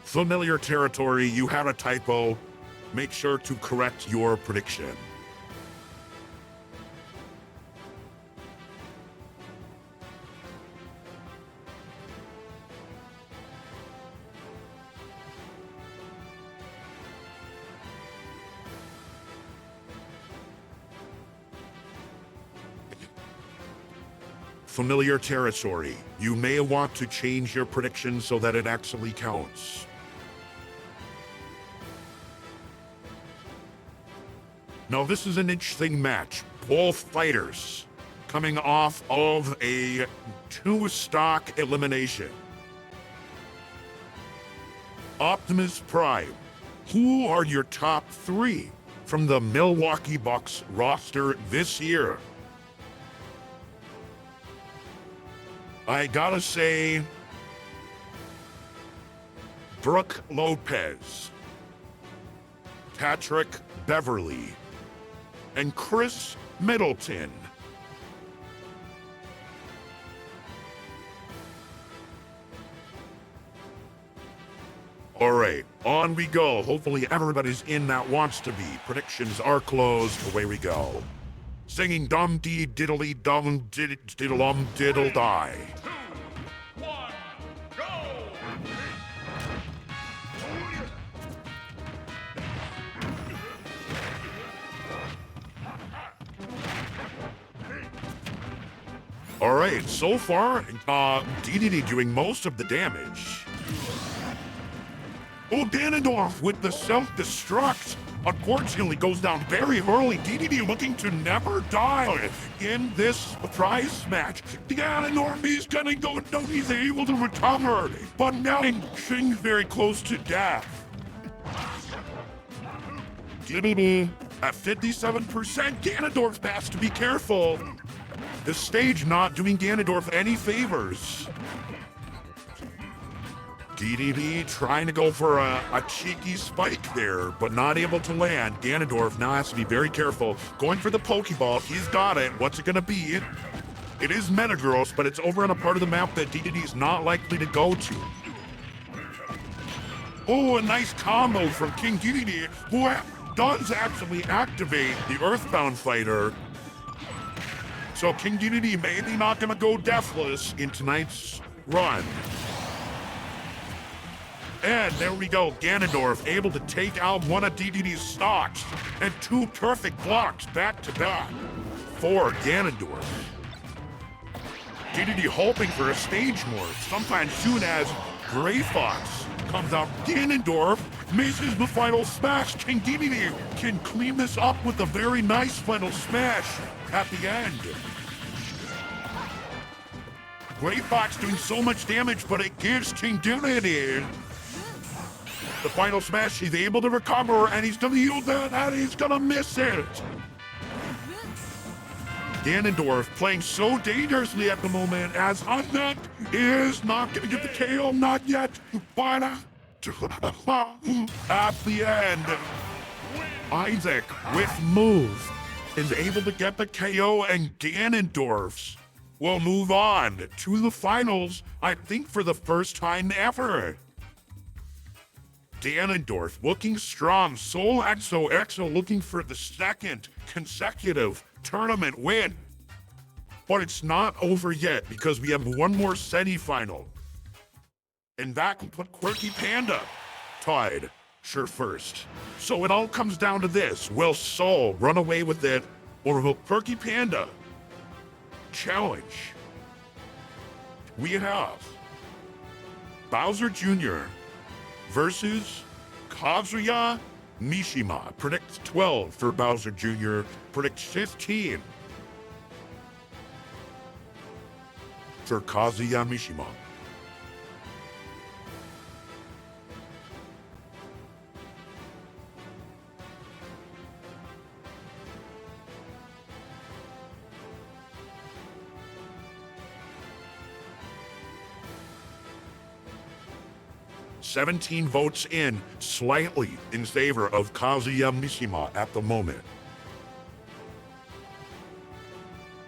Familiar territory, you had a typo. Make sure to correct your prediction. Familiar territory. You may want to change your prediction so that it actually counts. Now, this is an interesting match. Both fighters coming off of a 2-stock elimination. Optimus Prime, who are your top 3 from the Milwaukee Bucks roster this year? I gotta say, Brooke Lopez, Patrick Beverly, and Chris Middleton. All right, on we go. Hopefully everybody's in that wants to be. Predictions are closed. Away we go. Singing dum dee diddly dum diddle diddle die. 2, 1, go! All right, so far, Dedede doing most of the damage. Oh, Ganondorf with the self-destruct. Unfortunately, goes down very early. Dedede looking to never die in this prize match. Ganondorf is gonna go, no, he's able to recover, but now King very close to death. Dedede at 57%. Ganondorf has to be careful. The stage not doing Ganondorf any favors. Dedede trying to go for a cheeky spike there, but not able to land. Ganondorf now has to be very careful. Going for the Pokeball. He's got it. What's it going to be? It is Metagross, but it's over on a part of the map that Dedede is not likely to go to. Oh, a nice combo from King Dedede, who does actually activate the Earthbound fighter. So King Dedede maybe not going to go deathless in tonight's run. And there we go, Ganondorf able to take out one of Dedede's stocks and 2 perfect blocks back to back for Ganondorf. Dedede hoping for a stage morph sometime soon as Gray Fox comes out. Ganondorf misses the final smash. King Dedede can clean this up with a very nice final smash at the end. Gray Fox doing so much damage, but it gives Team Dignity the final smash. He's able to recover, and he's gonna yield that, and he's gonna miss it. Ganondorf playing so dangerously at the moment, as Unmet is not gonna get the KO, not yet, but at the end, Isaac with move is able to get the KO, and Ganondorf's will move on to the finals, I think for the first time ever. Ganondorf looking strong. Soul XOXO looking for the second consecutive tournament win. But it's not over yet because we have one more semifinal. And that can put Quirky Panda tied first. So it all comes down to this. Will Soul run away with it, or will Quirky Panda challenge? We have Bowser Jr. versus Kazuya Mishima. Predicts 12 for Bowser Jr., predicts 15 for Kazuya Mishima. $17 votes in, slightly in favor of Kazuya Mishima at the moment.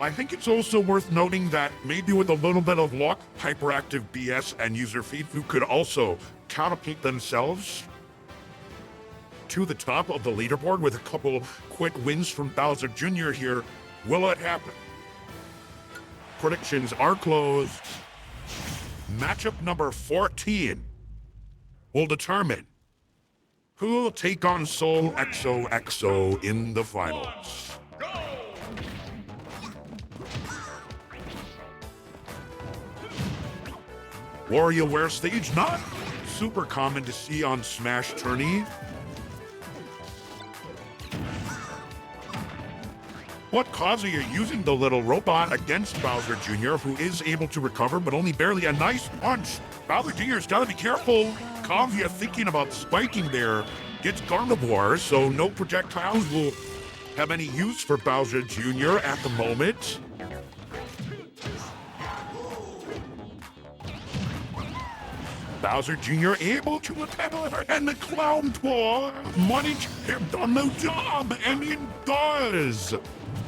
I think it's also worth noting that maybe with a little bit of luck, Hyperactive BS and User Fifu could also catapult themselves to the top of the leaderboard with a couple quick wins from Bowser Jr. here. Will it happen? Predictions are closed. Matchup number 14 will determine who will take on Soul XOXO in the finals. WarioWare stage, not super common to see on SmashTourney. What Kazuya using the little robot against Bowser Jr., who is able to recover, but only barely. A nice punch. Bowser Jr.'s gotta be careful. Kazuya thinking about spiking there. Gets Gardevoir, so no projectiles will have any use for Bowser Jr. at the moment. Bowser Jr. able to attack, and the Clown Claw money have done the job, and it does.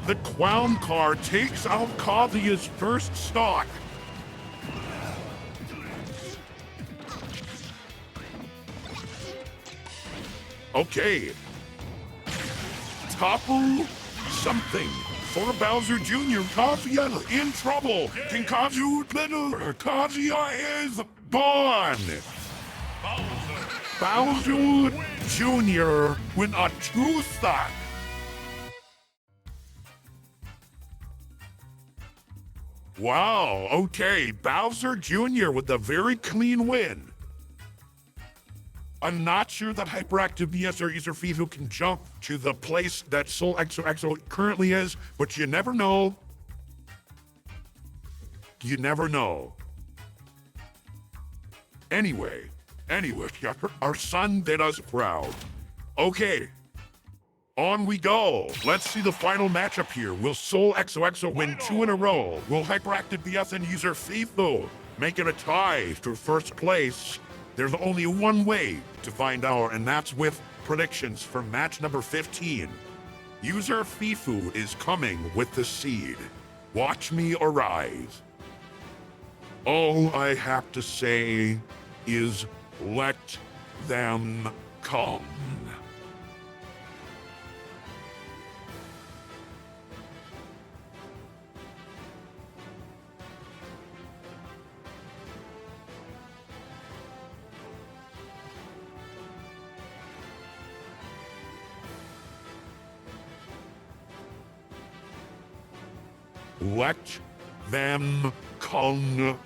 The Clown Car takes out Kazuya's first stock. Okay. Topple something for Bowser Jr. Kazuya in trouble. Can Kazuya is gone. Bowser Jr. with a 2-stock. Wow, okay, Bowser Jr. with a very clean win. I'm not sure that Hyperactive BS or User Fifu can jump to the place that Soul XOXO currently is, but you never know. You never know. Anyway, our son did us proud. Okay, on we go. Let's see the final matchup here. Will Soul XOXO win 2 in a row? Will Hyperactive BS and User Fifu make it a tie for first place? There's only one way to find out, and that's with predictions for match number 15. User Fifu is coming with the seed. Watch me arrive. All I have to say is let them come. Let them come.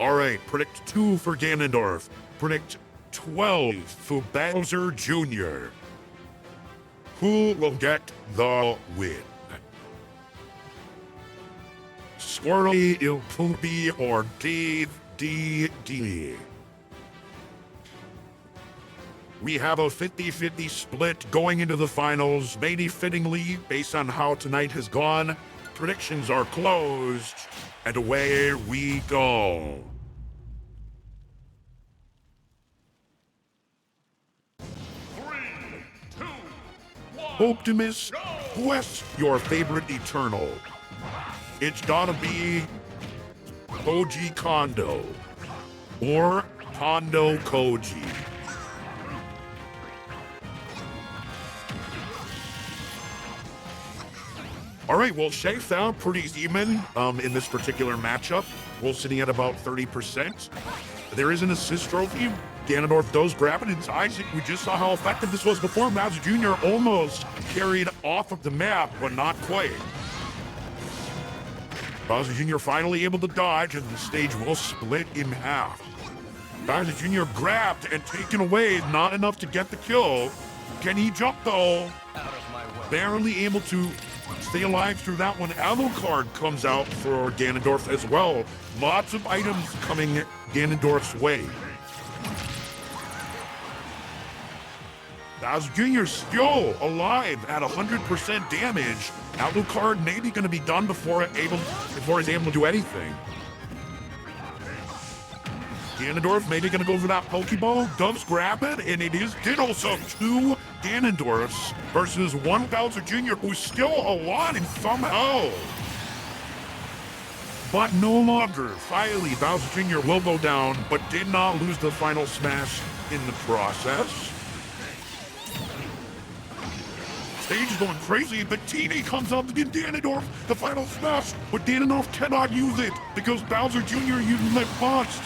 All right, predict 2 for Ganondorf. Predict 12 for Bowser Jr. Who will get the win? Squirrely, Il Poopy, or D. We have a 50-50 split going into the finals, maybe fittingly, based on how tonight has gone. Predictions are closed, and away we go. Optimus, what's your favorite Eternal? It's gotta be Koji Kondo or Kondo Koji. All right, well, Shay found pretty even in this particular matchup. We're sitting at about 30%. There is an assist trophy. Ganondorf does grab it. It's Isaac. We just saw how effective this was before. Bowser Jr. almost carried off of the map, but not quite. Bowser Jr. finally able to dodge, and the stage will split in half. Bowser Jr. grabbed and taken away, not enough to get the kill. Can he jump, though? Barely able to stay alive through that one. Alucard comes out for Ganondorf as well. Lots of items coming Ganondorf's way. Bowser Jr. still alive at 100% damage. Alucard maybe going to be done before he's able to do anything. Ganondorf maybe going to go for that Pokeball. Doves grab it, and it is Ditto. So 2 Ganondorfs versus 1 Bowser Jr. who's still alive somehow. But no longer. Finally, Bowser Jr. will go down, but did not lose the final smash in the process. Stage is going crazy, but Teeny comes up to get Ganondorf the final smash, but Ganondorf cannot use it because Bowser Jr. using that bust.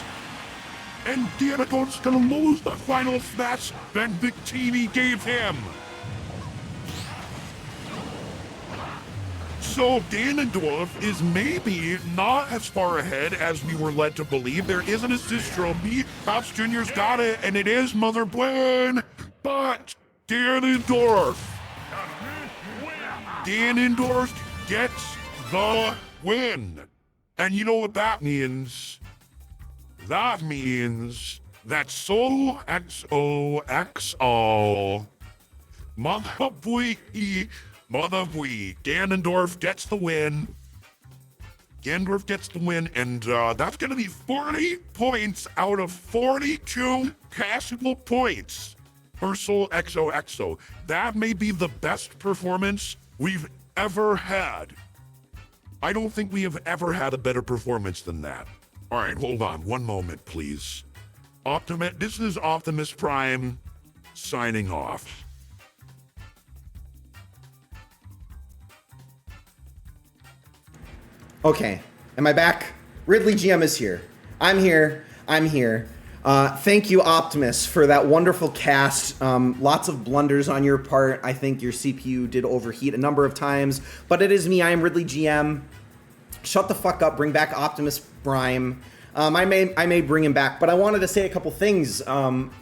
And Ganondorf's gonna lose the final smash that Victini gave him. So Ganondorf is maybe not as far ahead as we were led to believe. There is an assist trophy. Pops Jr.'s got it, and it is Mother Gwen. But Ganondorf gets the win. And you know what that means? That means that Solo XOXO Mother Boy, Ganondorf gets the win. Ganondorf gets the win, and that's going to be 40 points out of 42 cashable points for Soul XOXO. That may be the best performance we've ever had. I don't think we have ever had a better performance than that. All right, hold on one moment, please. This is Optimus Prime signing off. Okay, am I back? RidleyGM is here. I'm here. Thank you, Optimus, for that wonderful cast. Lots of blunders on your part. I think your CPU did overheat a number of times, but it is me. I am RidleyGM. Shut the fuck up. Bring back Optimus Prime. I may bring him back, but I wanted to say a couple things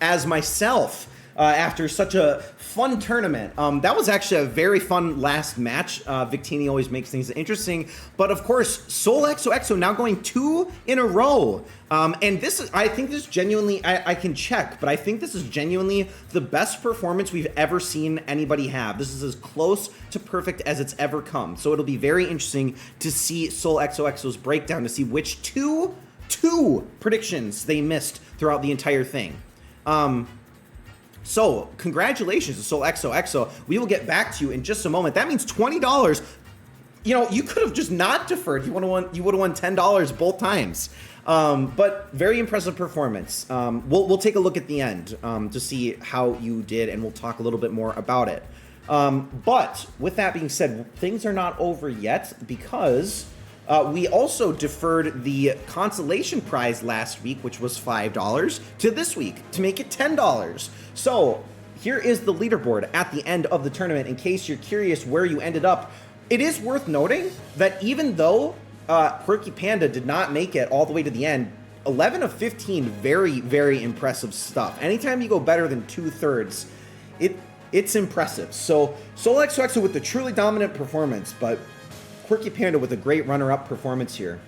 as myself after such a fun tournament. That was actually a very fun last match. Victini always makes things interesting, but of course, Soul XOXO now going 2 in a row. And this is, I think this is genuinely, I can check, but I think this is genuinely the best performance we've ever seen anybody have. This is as close to perfect as it's ever come. So it'll be very interesting to see Soul XOXO's breakdown, to see which two predictions they missed throughout the entire thing. So congratulations to Soul XOXO. We will get back to you in just a moment. That means $20. You know, you could have just not deferred. You would have won $10 both times. But very impressive performance. We'll take a look at the end to see how you did, and we'll talk a little bit more about it. But with that being said, things are not over yet because we also deferred the consolation prize last week, which was $5, to this week to make it $10. So here is the leaderboard at the end of the tournament. In case you're curious where you ended up, it is worth noting that even though Quirky Panda did not make it all the way to the end, 11 of 15, very, very impressive stuff. Anytime you go better than 2/3, it's impressive. So Soul XOXO with the truly dominant performance, but Quirky Panda with a great runner-up performance here.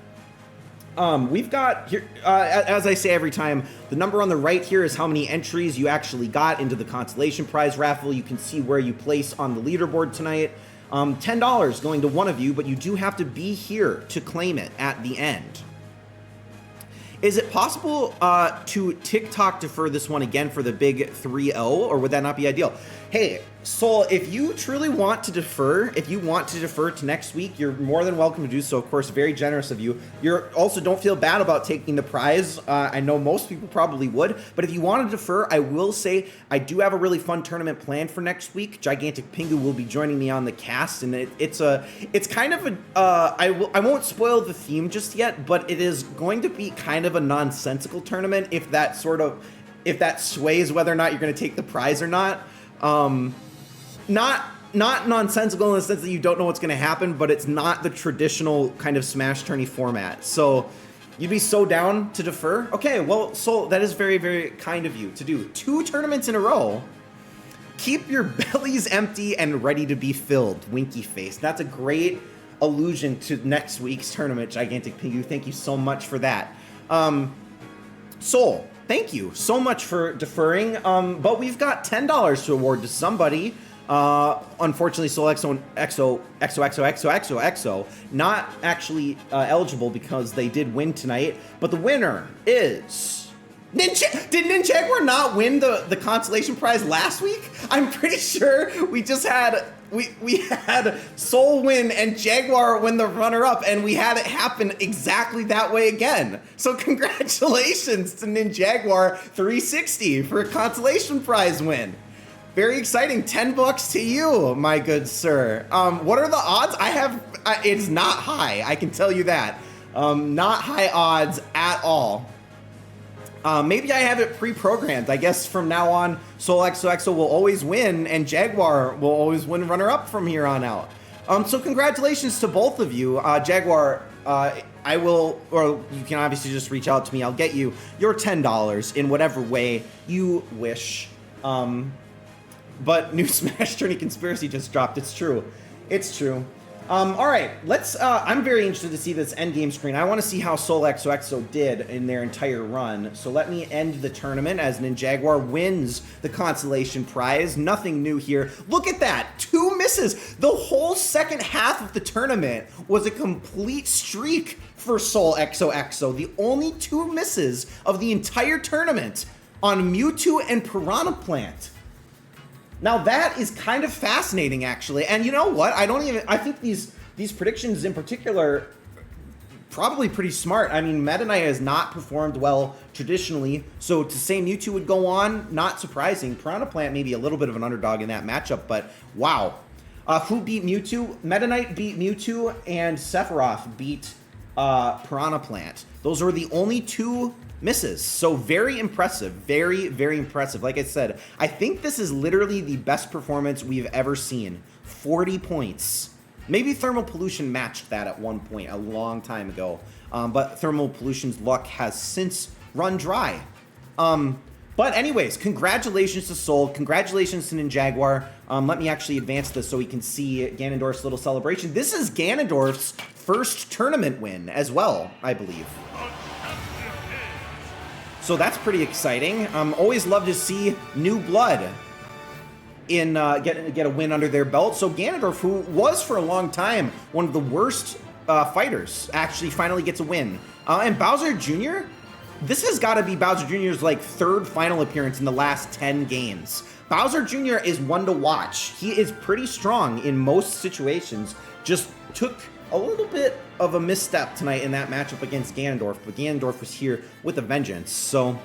We've got here, as I say every time, the number on the right here is how many entries you actually got into the consolation prize raffle. You can see where you place on the leaderboard tonight. $10 going to one of you, but you do have to be here to claim it at the end. Is it possible to TikTok defer this one again for the big 3-0, or would that not be ideal? Hey, Soul, if you truly want to defer, if you want to defer to next week, you're more than welcome to do so. Of course, very generous of you. You're also, don't feel bad about taking the prize. I know most people probably would, but if you want to defer, I will say I do have a really fun tournament planned for next week. Gigantic Pingu will be joining me on the cast, and it's kind of a I won't spoil the theme just yet, but it is going to be kind of a nonsensical tournament if that sways whether or not you're going to take the prize or not. Not nonsensical in the sense that you don't know what's going to happen, but it's not the traditional kind of SmashTourney format. So you'd be so down to defer? Okay, well, Soul, that is very, very kind of you to do. 2 tournaments in a row. Keep your bellies empty and ready to be filled. Winky face. That's a great allusion to next week's tournament, Gigantic Pingu. Thank you so much for that. Soul, thank you so much for deferring. But we've got $10 to award to somebody. Unfortunately, Soul XO not actually eligible because they did win tonight. But the winner is Ninja. Did Ninjaguar not win the consolation prize last week? I'm pretty sure we just had we had Soul win and Jaguar win the runner-up, and we had it happen exactly that way again. So congratulations to Ninjaguar 360 for a consolation prize win. Very exciting. $10 to you, my good sir. What are the odds? It's not high. I can tell you that. Not high odds at all. Maybe I have it pre-programmed. I guess from now on, Soul XOXO will always win, and Jaguar will always win runner-up from here on out. So congratulations to both of you. Jaguar, I will, or you can obviously just reach out to me. I'll get you your $10 in whatever way you wish. But new SmashTourney conspiracy just dropped. It's true. It's true. All right, let's, I'm very interested to see this endgame screen. I want to see how Soul XOXO did in their entire run. So let me end the tournament as Ninjaguar wins the consolation prize. Nothing new here. Look at that, 2 misses. The whole second half of the tournament was a complete streak for Soul XOXO. The only 2 misses of the entire tournament on Mewtwo and Piranha Plant. Now that is kind of fascinating, actually. And you know what? I think these predictions in particular, probably pretty smart. I mean, Meta Knight has not performed well traditionally, so to say Mewtwo would go on, not surprising. Piranha Plant maybe a little bit of an underdog in that matchup, but wow. Who beat Mewtwo? Meta Knight beat Mewtwo, and Sephiroth beat Piranha Plant. Those were the only 2 misses. So very impressive. Very, very impressive. Like I said, I think this is literally the best performance we've ever seen. 40 points. Maybe Thermal Pollution matched that at one point a long time ago. But Thermal Pollution's luck has since run dry. But anyways, congratulations to Soul. Congratulations to Ninjaguar. Let me actually advance this so we can see Ganondorf's little celebration. This is Ganondorf's first tournament win as well, I believe. So that's pretty exciting. Always love to see new blood in get a win under their belt. So Ganondorf, who was for a long time one of the worst fighters, actually finally gets a win. And Bowser Jr., this has got to be Bowser Jr.'s like 3rd final appearance in the last 10 games. Bowser Jr. is one to watch. He is pretty strong in most situations. Just took a little bit of a misstep tonight in that matchup against Ganondorf, but Ganondorf was here with a vengeance. So,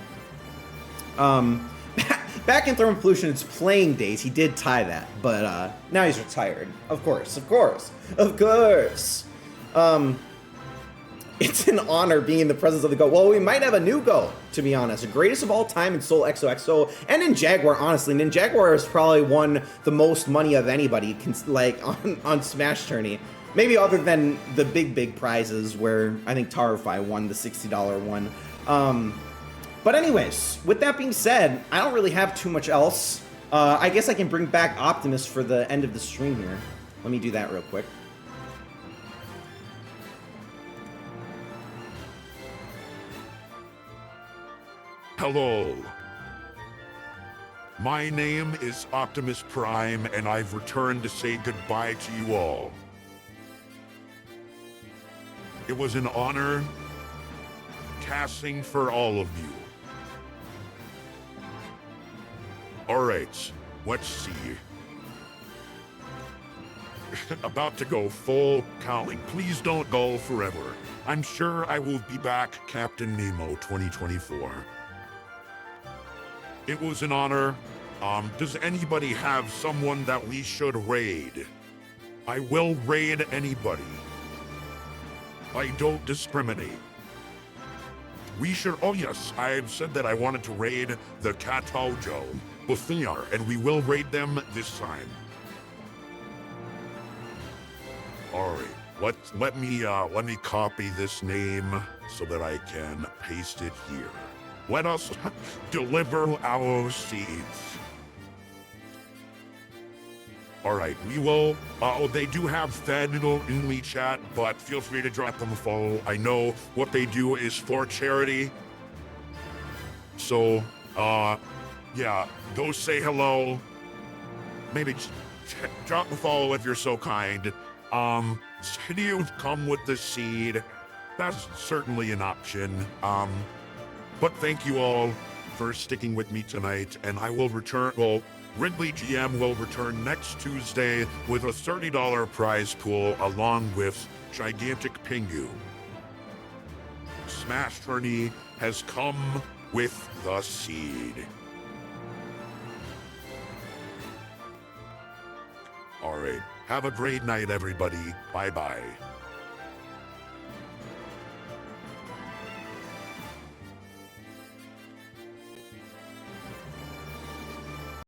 back in Thermal Pollution's playing days, he did tie that, but now he's retired. Of course. It's an honor being in the presence of the GOAT. Well, we might have a new GOAT, to be honest. The greatest of all time in Soul XOXO, and in Jaguar, honestly. Ninjaguar has probably won the most money of anybody, like, on SmashTourney. Maybe other than the big prizes where I think Tarify won the $60 one. But anyways, with that being said, I don't really have too much else. I guess I can bring back Optimus for the end of the stream here. Let me do that real quick. Hello. My name is Optimus Prime, and I've returned to say goodbye to you all. It was an honor casting for all of you. Alright, let's see. About to go full calling. Please don't go forever. I'm sure I will be back, Captain Nemo 2024. It was an honor. Does anybody have someone that we should raid? I will raid anybody. I don't discriminate. We should, oh yes, I have said that I wanted to raid the Katojo Buthiar, and we will raid them this time. Alright, let me copy this name so that I can paste it here. Let us deliver our seeds. Alright, we will, they do have fed in the chat, but feel free to drop them a follow. I know what they do is for charity. So, yeah, go say hello. Maybe drop a follow if you're so kind. Should you come with the seed? That's certainly an option. But thank you all for sticking with me tonight, and I will return, well, RidleyGM will return next Tuesday with a $30 prize pool along with Gigantic Pingu. SmashTourney has come with the seed. Alright, have a great night everybody. Bye-bye.